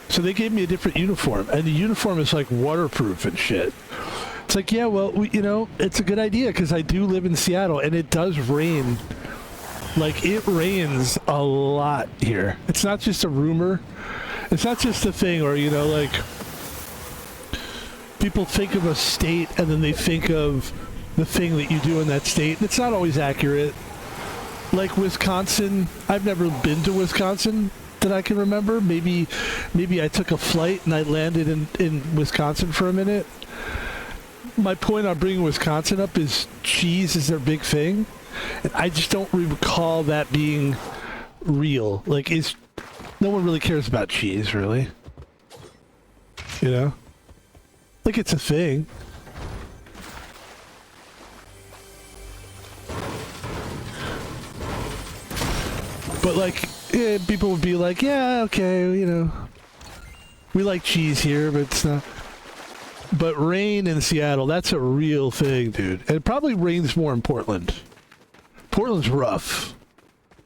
So they gave me a different uniform, and the uniform is like waterproof and shit. It's like, yeah, well, you know, it's a good idea because I do live in Seattle, and it does rain. Like, it rains a lot here. It's not just a rumor. It's not just a thing, or, you know, like, people think of a state, and then they think of the thing that you do in that state. It's not always accurate. Like Wisconsin, I've never been to Wisconsin that I can remember. Maybe I took a flight and I landed in Wisconsin for a minute. My point on bringing Wisconsin up is cheese is their big thing, and I just don't recall that being real. Like, no one really cares about cheese, really. You know? Like, it's a thing. But, like, yeah, people would be like, yeah, okay, you know, we like cheese here, but it's not. But rain in Seattle, that's a real thing, dude. And it probably rains more in Portland. Portland's rough.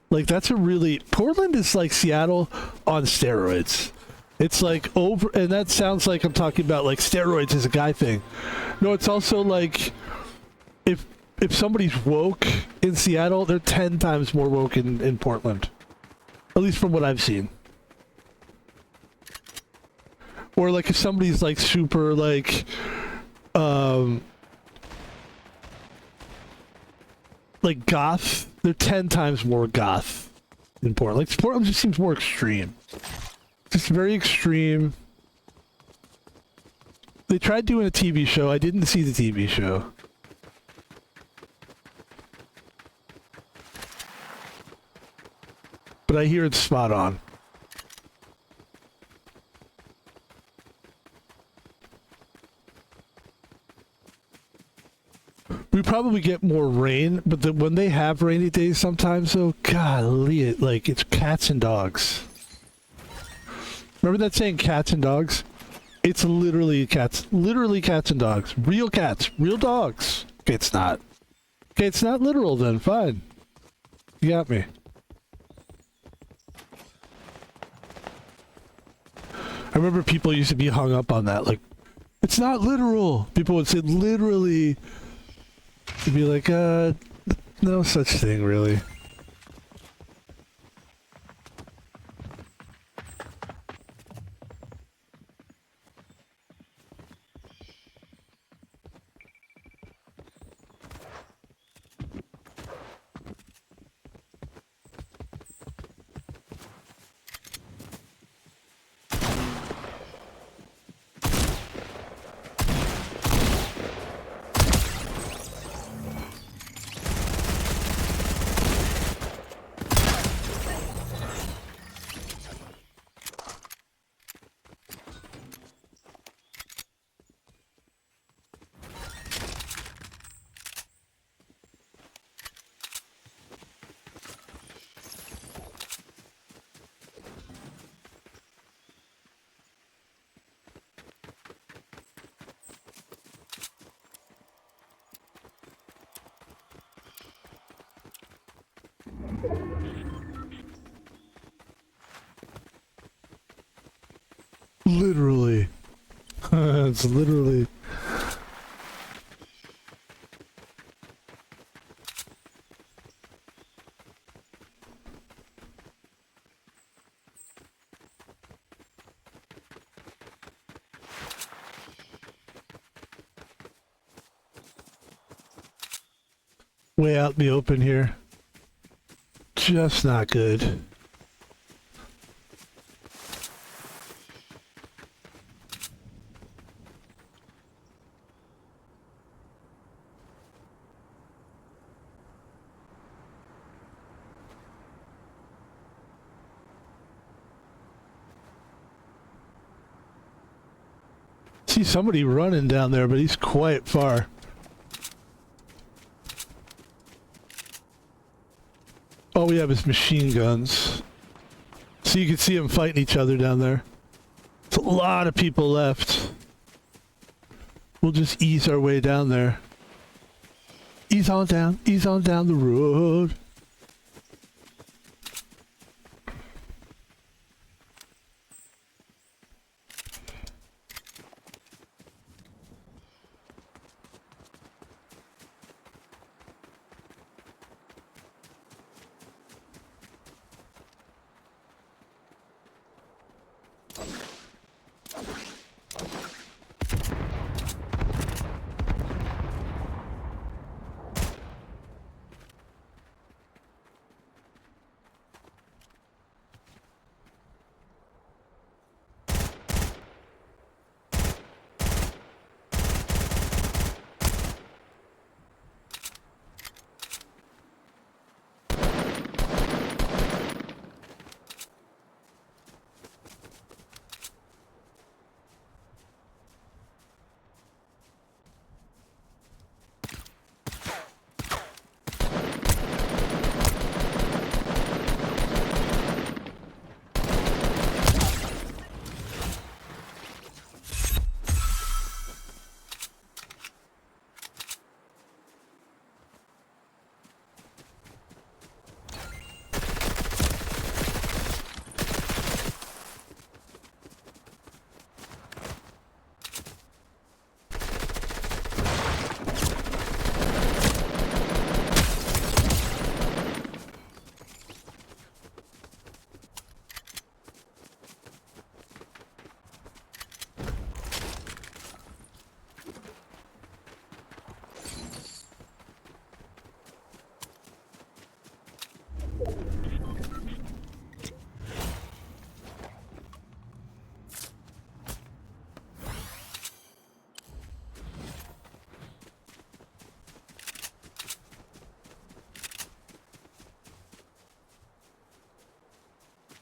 Like, Portland is like Seattle on steroids. It's like and that sounds like I'm talking about like steroids is a guy thing. No, it's also like, if somebody's woke in Seattle, they're 10 times more woke in Portland. At least from what I've seen. Or like if somebody's like super like goth, they're 10 times more goth in Portland. Like, Portland just seems more extreme. Just very extreme. They tried doing a TV show. I didn't see the TV show. But I hear it's spot on. We probably get more rain, but when they have rainy days sometimes, though, golly, it's cats and dogs. Remember that saying, cats and dogs? It's literally cats and dogs. Real cats, real dogs. Okay, it's not. Okay, it's not literal then, fine. You got me. I remember people used to be hung up on that, like, It's not literal. People would say literally. You'd be like, no such thing, really. Literally. It's literally. Way out in the open here. Just not good. See somebody running down there, but he's quite far. All we have is machine guns. So you can see them fighting each other down there. It's a lot of people left. We'll just ease our way down there. Ease on down the road.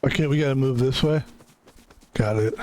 Okay, we gotta move this way. Got it.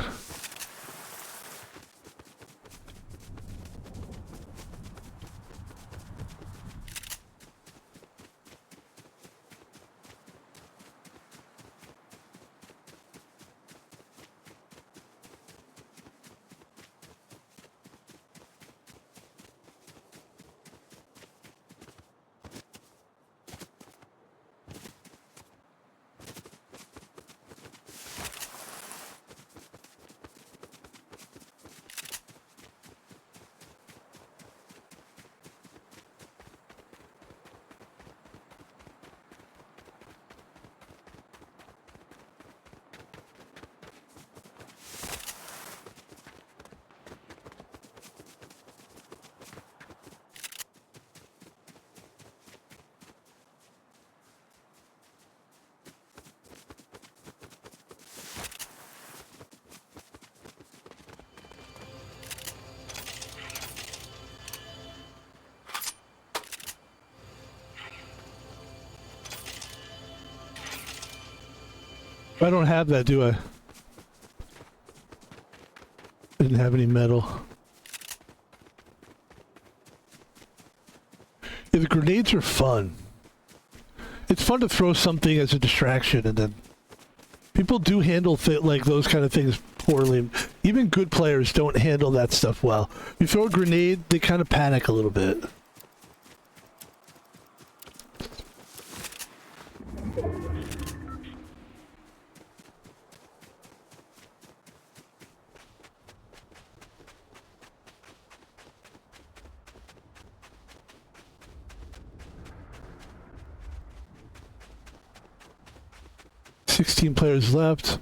I don't have that, do I? Didn't have any metal. Yeah, the grenades are fun. It's fun to throw something as a distraction, and then people do handle like those kind of things poorly. Even good players don't handle that stuff well. You throw a grenade, they kind of panic a little bit. Sixteen players left.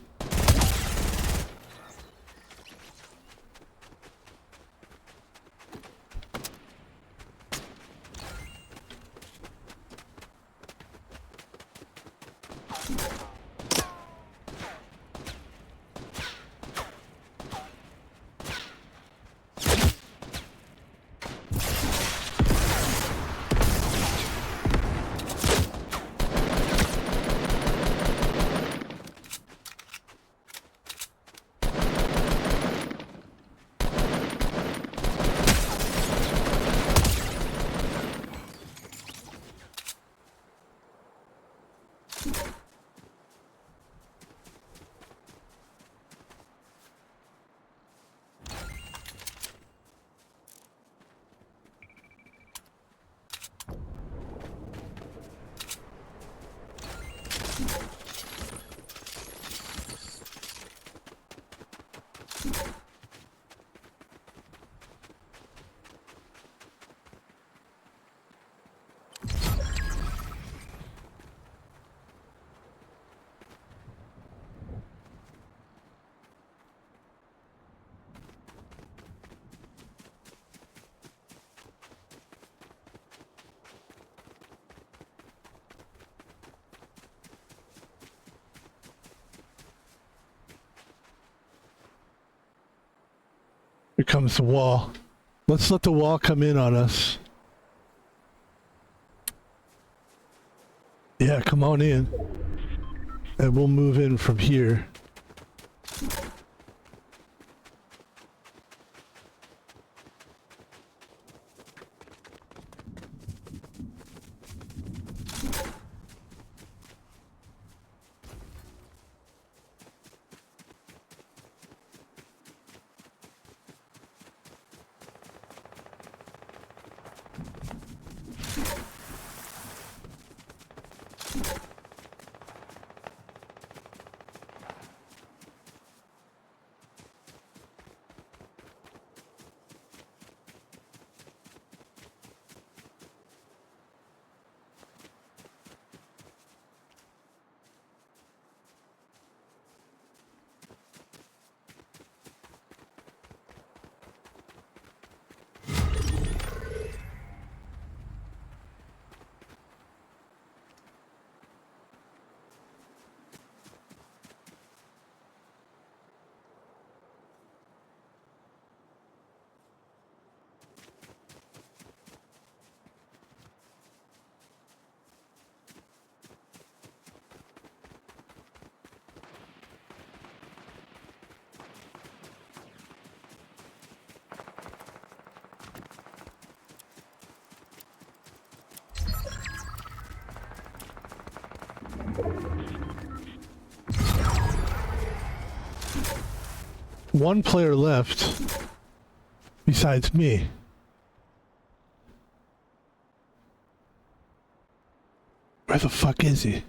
Here comes the wall. Let's let the wall come in on us. Yeah, come on in. And we'll move in from here. One player left besides me. Where the fuck is he?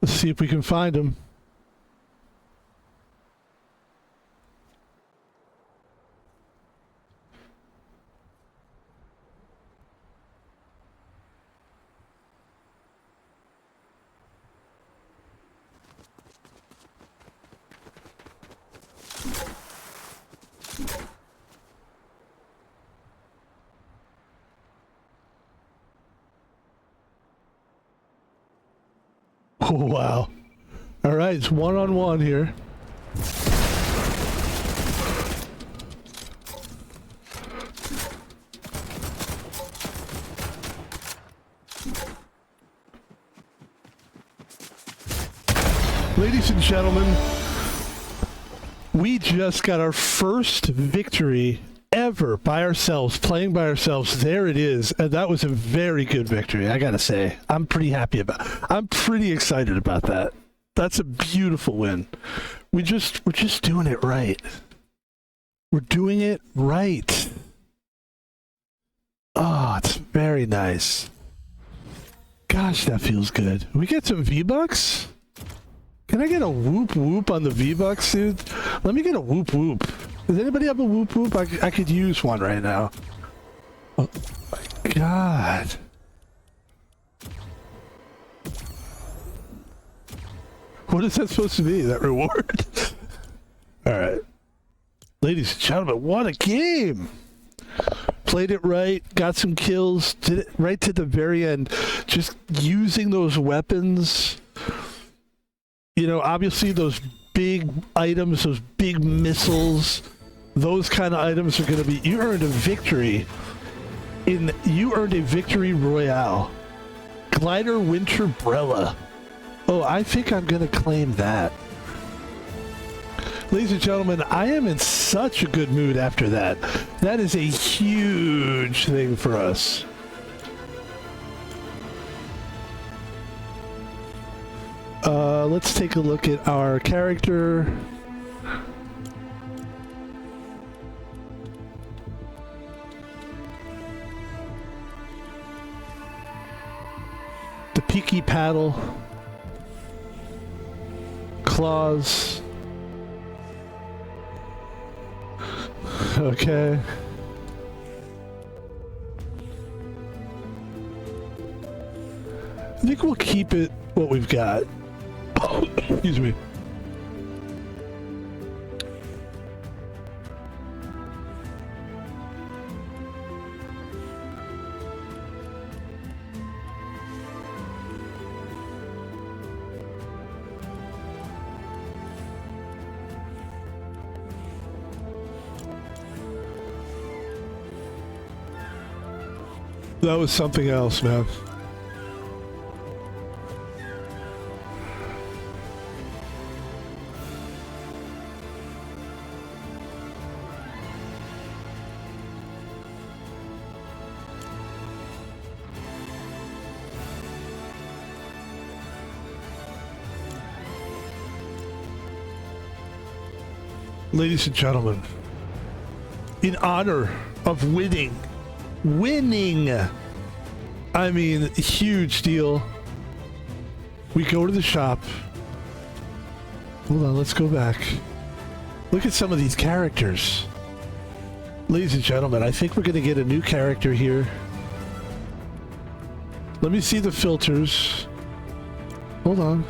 Let's see if we can find him. Wow. All right, it's one-on-one here. Ladies and gentlemen, we just got our first victory ever by ourselves, playing by ourselves. There it is. And that was a very good victory, I gotta say. I'm pretty happy about it. I'm pretty excited about that. That's a beautiful win. We're just doing it right. We're doing it right. Oh, it's very nice. Gosh, that feels good. We get some V-Bucks? Can I get a whoop whoop on the V-Bucks, dude? Let me get a whoop whoop. Does anybody have a whoop whoop? I could use one right now. Oh my god. What is that supposed to be, that reward? Alright. Ladies and gentlemen, what a game! Played it right, got some kills, did it right to the very end. Just using those weapons. You know, obviously those big items, those big missiles, those kind of items are going to be... You earned a victory. You earned a victory royale. Glider Winter Brella. Oh, I think I'm going to claim that. Ladies and gentlemen, I am in such a good mood after that. That is a huge thing for us. Let's take a look at our character. The peaky paddle. Claws. Okay. I think we'll keep it what we've got. Excuse me. That was something else, man. Ladies and gentlemen, in honor of winning, I mean, huge deal. We go to the shop. Hold on, let's go back. Look at some of these characters. Ladies and gentlemen, I think we're going to get a new character here. Let me see the filters. Hold on.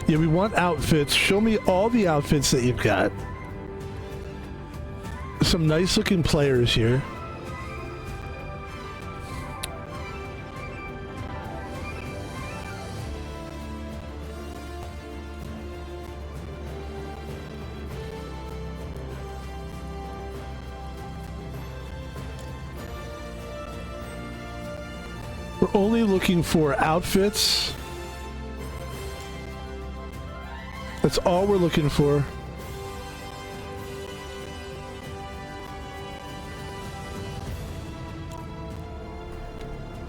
Yeah, we want outfits. Show me all the outfits that you've got. Some nice looking players here. We're only looking for outfits. That's all we're looking for.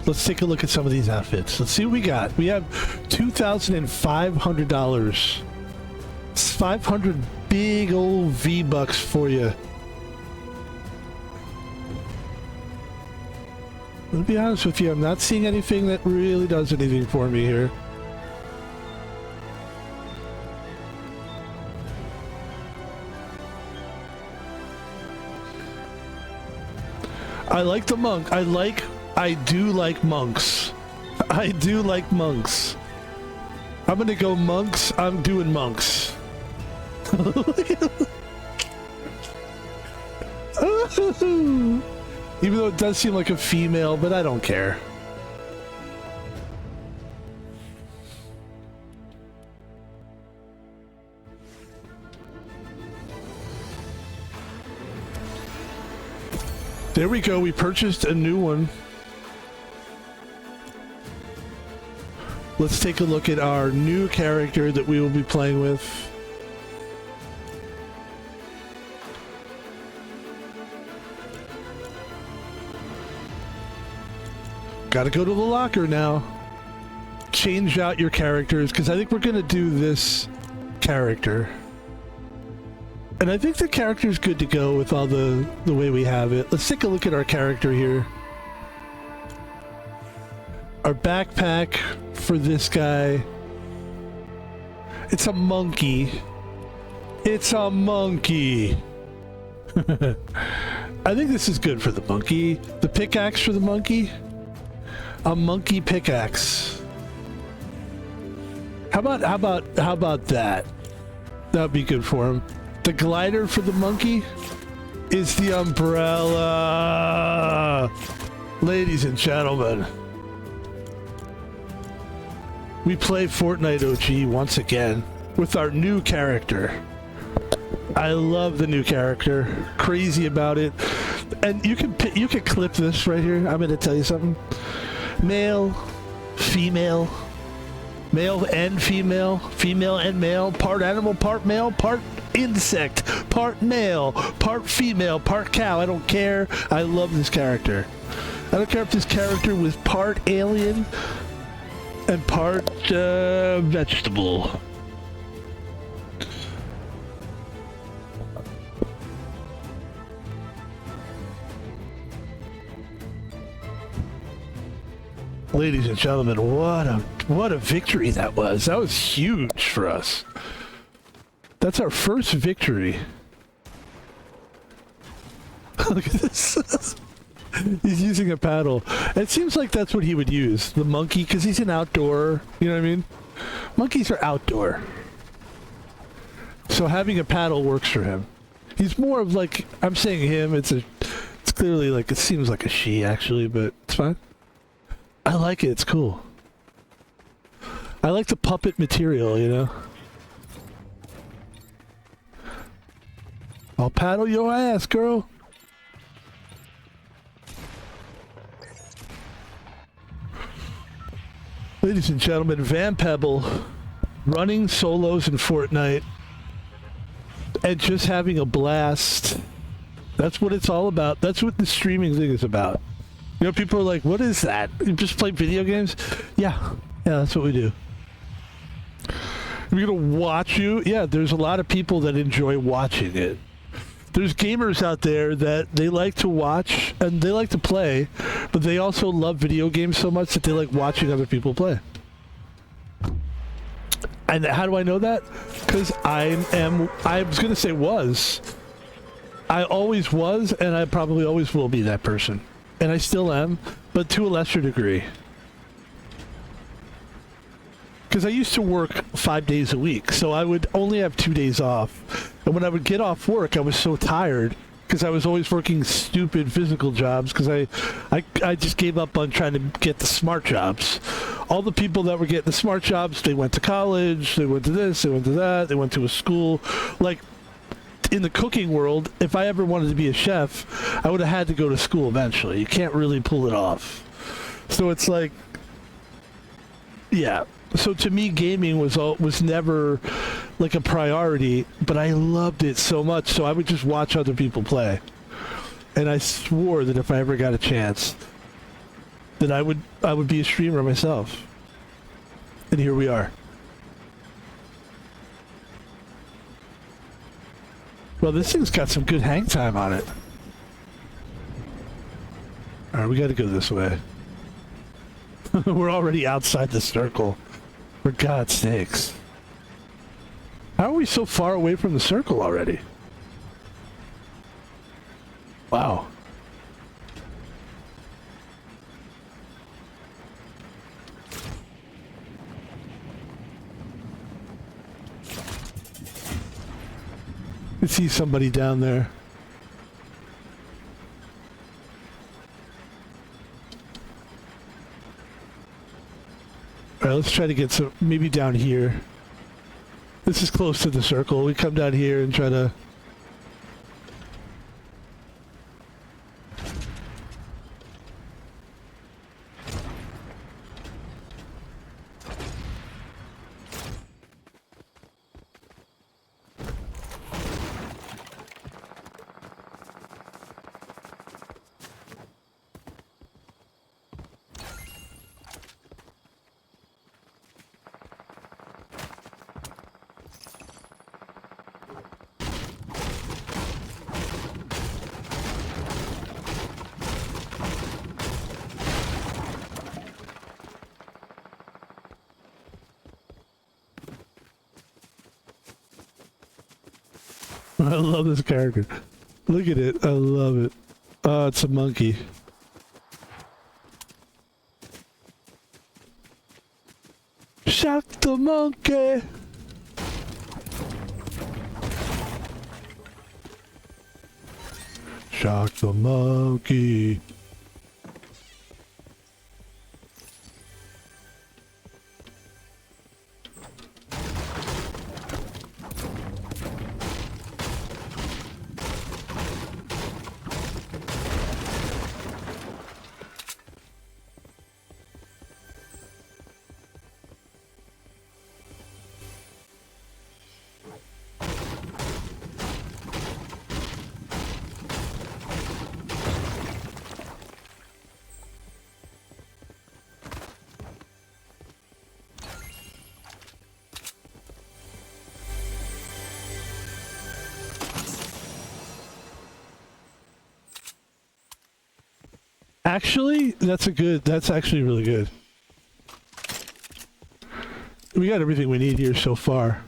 Let's take a look at some of these outfits. Let's see what we got. We have $2,500. It's 500 big old V-Bucks for you. To be honest with you, I'm not seeing anything that really does anything for me here. I like the monk. I do like monks. I do like monks. I'm gonna go monks. I'm doing monks. Even though it does seem like a female, but I don't care. There we go, we purchased a new one. Let's take a look at our new character that we will be playing with. Gotta go to the locker now. Change out your characters, because I think we're gonna do this character. And I think the character's good to go with all the way we have it. Let's take a look at our character here. Our backpack for this guy. It's a monkey. It's a monkey. I think this is good for the monkey. The pickaxe for the monkey. A monkey pickaxe. How about that? That'd be good for him. The glider for the monkey is the umbrella. Ladies and gentlemen, we play Fortnite OG once again with our new character. I love the new character. Crazy about it. And you can clip this right here. I'm going to tell you something. Male, female, male and female, female and male, part animal, part male, part insect, part male, part female, part cow. I don't care. I love this character. I don't care if this character was part alien and part vegetable. Ladies and gentlemen, what a victory that was. That was huge for us. That's our first victory. Look at this. He's using a paddle. It seems like that's what he would use. The monkey, because he's an outdoor, you know what I mean? Monkeys are outdoor. So having a paddle works for him. He's more of like, I'm saying him, it's clearly like, it seems like a she actually, but it's fine. I like it, it's cool. I like the puppet material, you know? I'll paddle your ass, girl. Ladies and gentlemen, Van Pebble running solos in Fortnite and just having a blast. That's what it's all about. That's what the streaming thing is about. You know, people are like, what is that? You just play video games? Yeah, that's what we do. We're gonna watch you? Yeah, there's a lot of people that enjoy watching it. There's gamers out there that they like to watch and they like to play, but they also love video games so much that they like watching other people play. And how do I know that? Because I was gonna say was. I always was, and I probably always will be that person. And I still am, but to a lesser degree. Because I used to work 5 days a week, so I would only have 2 days off. And when I would get off work, I was so tired because I was always working stupid physical jobs because I just gave up on trying to get the smart jobs. All the people that were getting the smart jobs, they went to college, they went to this, they went to that, they went to a school. Like, in the cooking world, if I ever wanted to be a chef, I would have had to go to school eventually. You can't really pull it off. So it's like, yeah. So to me, gaming was never like a priority, but I loved it so much. So I would just watch other people play, and I swore that if I ever got a chance, that I would be a streamer myself. And here we are. Well, this thing's got some good hang time on it. All right, we got to go this way. We're already outside the circle. For God's sakes. How are we so far away from the circle already? Wow. I see somebody down there. Alright, let's try to get some, maybe down here. This is close to the circle. We come down here and try to... I love this character. Look at it. I love it. Oh, it's a monkey. Shock the monkey. Shock the monkey. Actually, that's actually really good. We got everything we need here so far.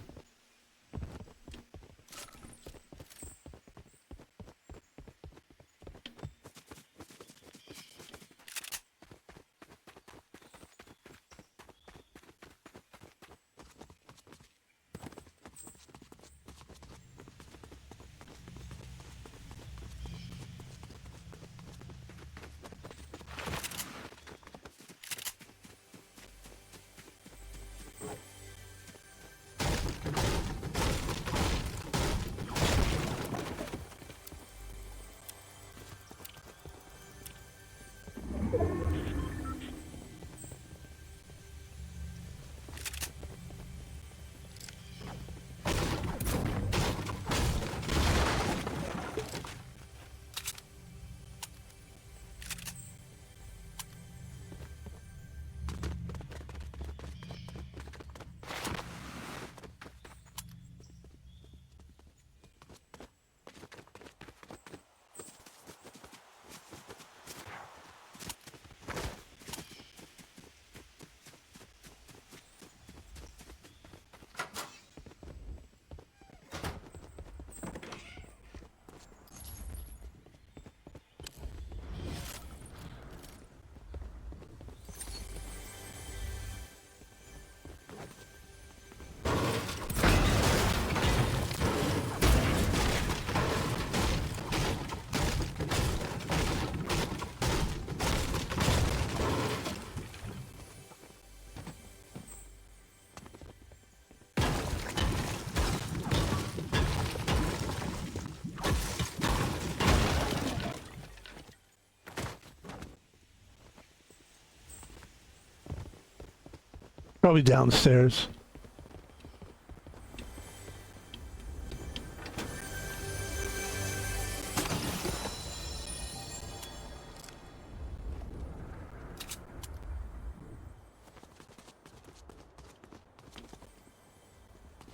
Probably downstairs.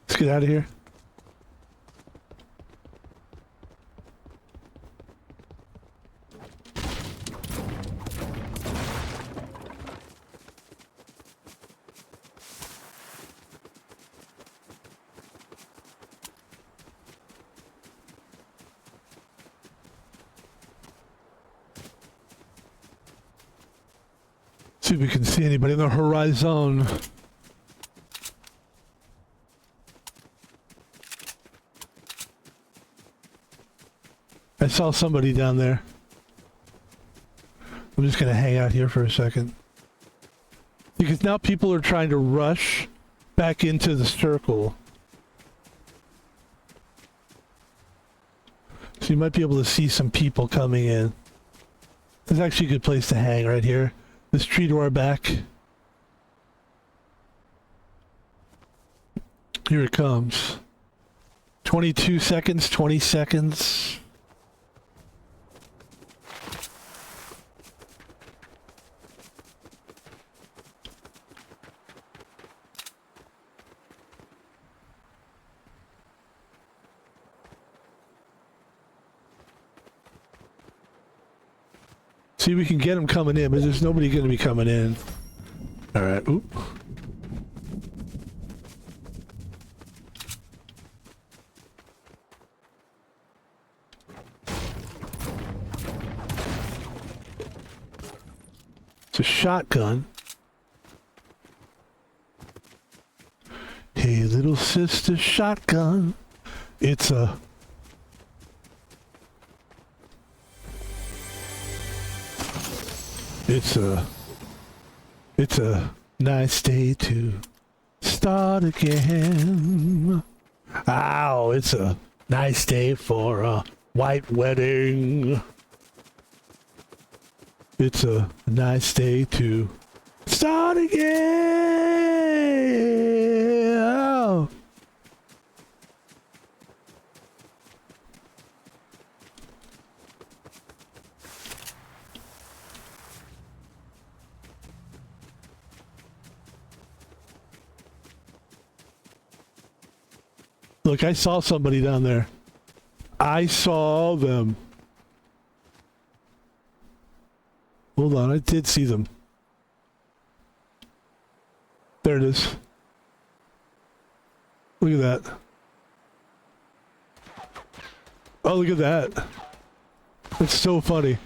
Let's get out of here. See if we can see anybody on the horizon. I saw somebody down there. I'm just gonna hang out here for a second. Because now people are trying to rush back into the circle. So you might be able to see some people coming in. This is actually a good place to hang right here. This tree to our back. Here it comes. 22 seconds, 20 seconds. See, we can get them coming in, but there's nobody going to be coming in. All right. Oop. It's a shotgun. Hey, little sister, shotgun. It's a... It's a nice day to start again. Ow, it's a nice day for a white wedding. It's a nice day to start again. Oh. Look, I saw somebody down there. I saw them. Hold on, I did see them. There it is. Look at that. Oh, look at that. That's so funny.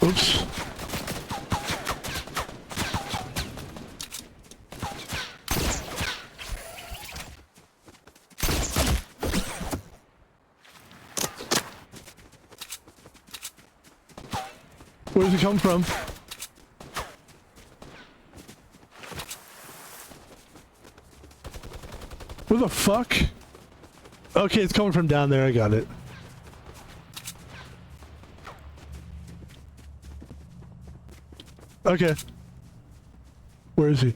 Oops. Where does it come from? Where the fuck? Okay, it's coming from down there. I got it. Okay. Where is he?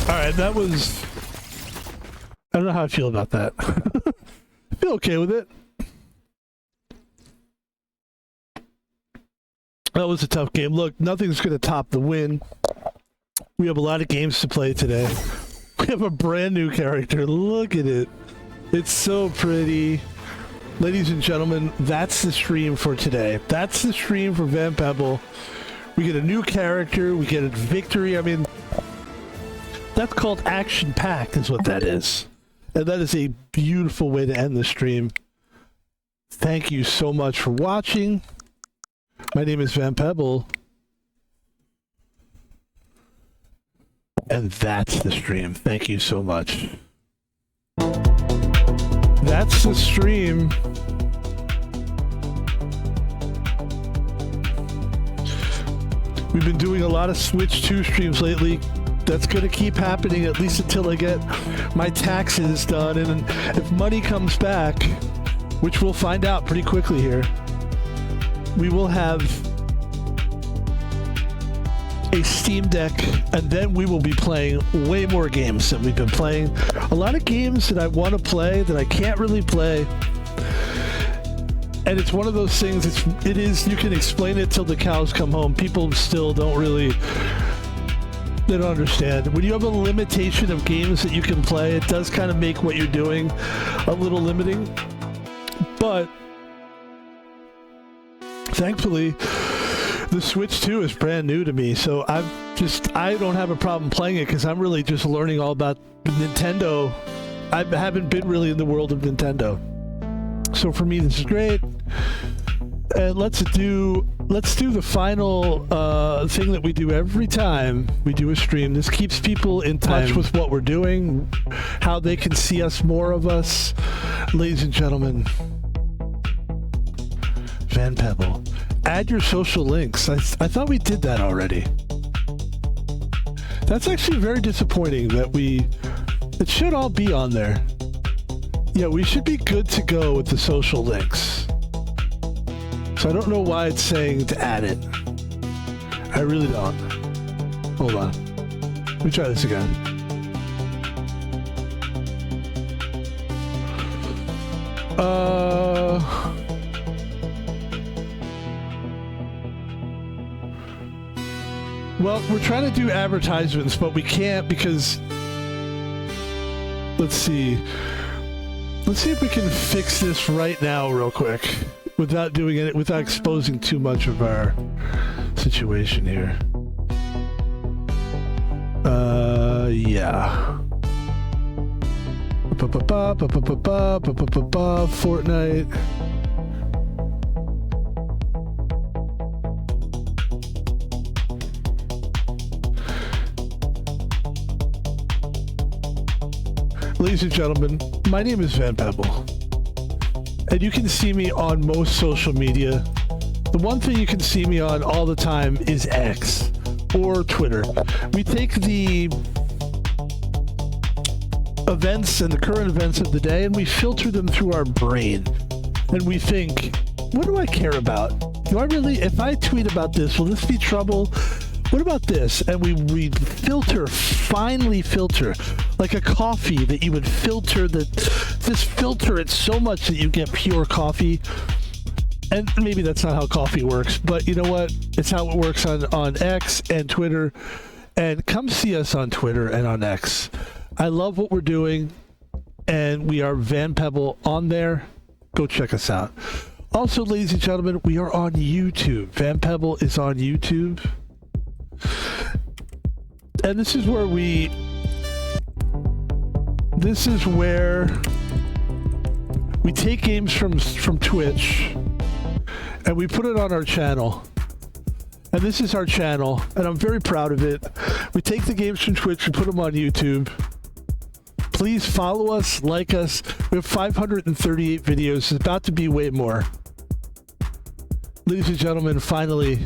Alright, that was... I don't know how I feel about that. I feel okay with it. That was a tough game. Look, nothing's going to top the win. We have a lot of games to play today. We have a brand new character. Look at it. It's so pretty. Ladies and gentlemen, that's the stream for today. That's the stream for Van Pebble. We get a new character, we get a victory. I mean, that's called action-packed is what that is. And that is a beautiful way to end the stream. Thank you so much for watching. My name is Van Pebble. And that's the stream. Thank you so much. That's the stream. We've been doing a lot of Switch 2 streams lately. That's going to keep happening at least until I get my taxes done. And if money comes back, which we'll find out pretty quickly here, we will have a Steam Deck, and then we will be playing way more games than we've been playing. A lot of games that I want to play that I can't really play. And it's one of those things, it is, you can explain it till the cows come home. People still don't really They don't understand. When you have a limitation of games that you can play, it does kind of make what you're doing a little limiting. But thankfully, the Switch 2 is brand new to me, so I don't have a problem playing it because I'm really just learning all about Nintendo. I haven't been really in the world of Nintendo. So for me, this is great. And let's do the final thing that we do every time we do a stream. This keeps people in touch with what we're doing, how they can see us, more of us. Ladies and gentlemen, Van Pebble, add your social links. I thought we did that already. That's actually very disappointing that it should all be on there. Yeah, we should be good to go with the social links. So I don't know why it's saying to add it. I really don't. Hold on. Let me try this again. Well, we're trying to do advertisements, but we can't because... Let's see. Let's see if we can fix this right now real quick without doing it, without exposing too much of our situation here. Yeah. Fortnite. Ladies and gentlemen, my name is Van Pebble, and you can see me on most social media. The one thing you can see me on all the time is X or Twitter. We take the events and the current events of the day and we filter them through our brain, and we think, what do I care about? Do I really, if I tweet about this, will this be trouble? What about this? And we filter, finely filter, like a coffee that you would filter, just filter it so much that you get pure coffee. And maybe that's not how coffee works, but you know what? It's how it works on X and Twitter. And come see us on Twitter and on X. I love what we're doing, and we are Van Pebble on there. Go check us out. Also, ladies and gentlemen, we are on YouTube. Van Pebble is on YouTube. And this is where we take games from Twitch and we put it on our channel. And this is our channel, and I'm very proud of it. We take the games from Twitch and put them on YouTube. Please follow us, like us. We have 538 videos. It's about to be way more. Ladies and gentlemen, finally,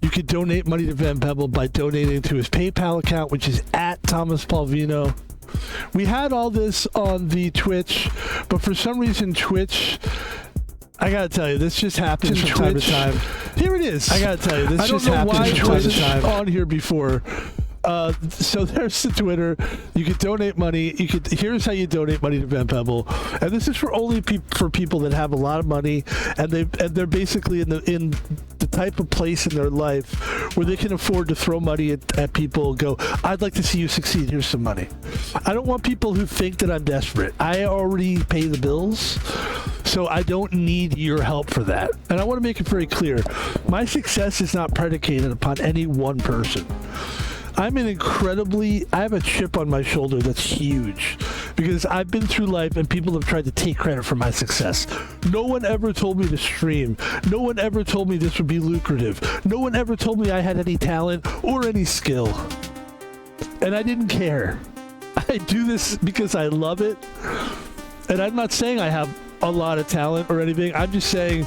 you can donate money to Van Pebble by donating to his PayPal account, which is @ThomasPalvino. We had all this on the Twitch, but for some reason Twitch, I gotta tell you, this just happens from time to time. Here it is. I gotta tell you, this just happens from time to time. On here before. So there's the Twitter. You can donate money. Here's how you donate money to Van Pebble, and this is for only for people that have a lot of money, and they're basically in the type of place in their life where they can afford to throw money at people and go, I'd like to see you succeed. Here's some money. I don't want people who think that I'm desperate. I already pay the bills, so I don't need your help for that. And I want to make it very clear, my success is not predicated upon any one person. I have a chip on my shoulder that's huge because I've been through life and people have tried to take credit for my success. No one ever told me to stream. No one ever told me this would be lucrative. No one ever told me I had any talent or any skill. And I didn't care. I do this because I love it. And I'm not saying I have a lot of talent or anything. I'm just saying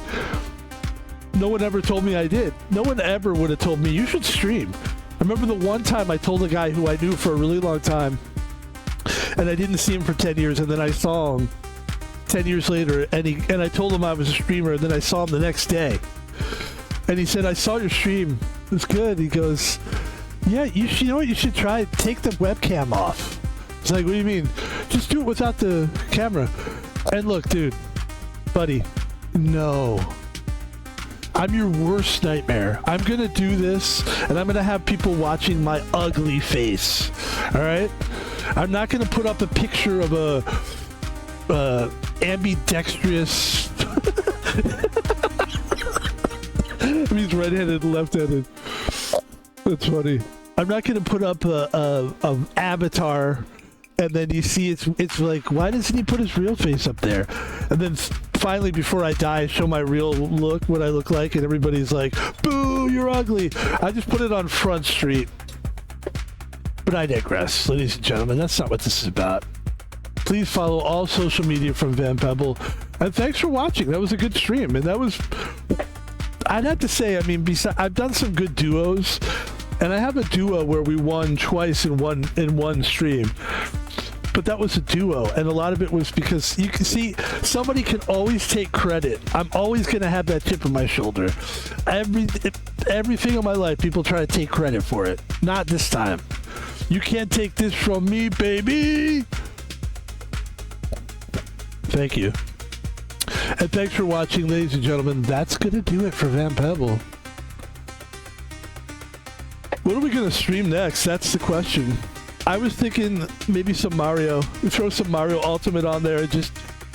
no one ever told me I did. No one ever would have told me you should stream. I remember the one time I told a guy who I knew for a really long time, and I didn't see him for 10 years, and then I saw him 10 years later, and I told him I was a streamer, and then I saw him the next day. And he said, I saw your stream. It was good. He goes, yeah, you know what you should try? Take the webcam off. It's like, what do you mean? Just do it without the camera. And look, dude, buddy, no. I'm your worst nightmare. I'm going to do this, and I'm going to have people watching my ugly face. All right? I'm not going to put up a picture of a ambidextrous... I mean, he's right-handed and left-handed. That's funny. I'm not going to put up a avatar, and then you see it's like, why doesn't he put his real face up there? And then finally, before I die, I show my real look, what I look like, and everybody's like, boo, you're ugly. I just put it on Front Street. But I digress, ladies and gentlemen. That's not what this is about. Please follow all social media from Van Pebble. And thanks for watching. That was a good stream. And that was... I'd have to say, I mean, I've done some good duos. And I have a duo where we won twice in one stream. But that was a duo, and a lot of it was because you can see somebody can always take credit. I'm always going to have that chip on my shoulder. Everything in my life, people try to take credit for it. Not this time. You can't take this from me, baby. Thank you. And thanks for watching, ladies and gentlemen. That's going to do it for Van Pebble. What are we going to stream next? That's the question. I was thinking maybe some Mario. Throw some Mario Ultimate on there and just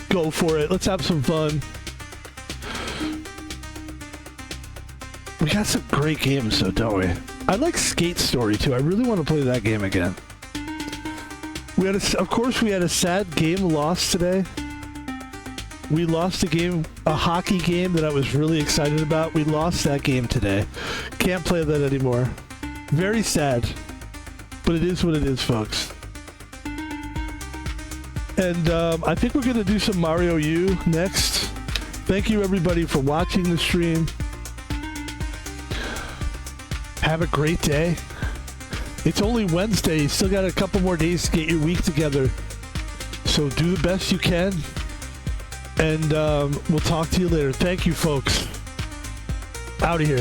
go for it. Let's have some fun. We got some great games though, don't we? I like Skate Story too. I really want to play that game again. Of course, we had a sad game lost today. We lost a hockey game that I was really excited about. We lost that game today. Can't play that anymore. Very sad, but it is what it is, folks. And I think we're going to do some Mario U next. Thank you, everybody, for watching the stream. Have a great day. It's only Wednesday. You still got a couple more days to get your week together. So do the best you can. And we'll talk to you later. Thank you, folks. Out of here.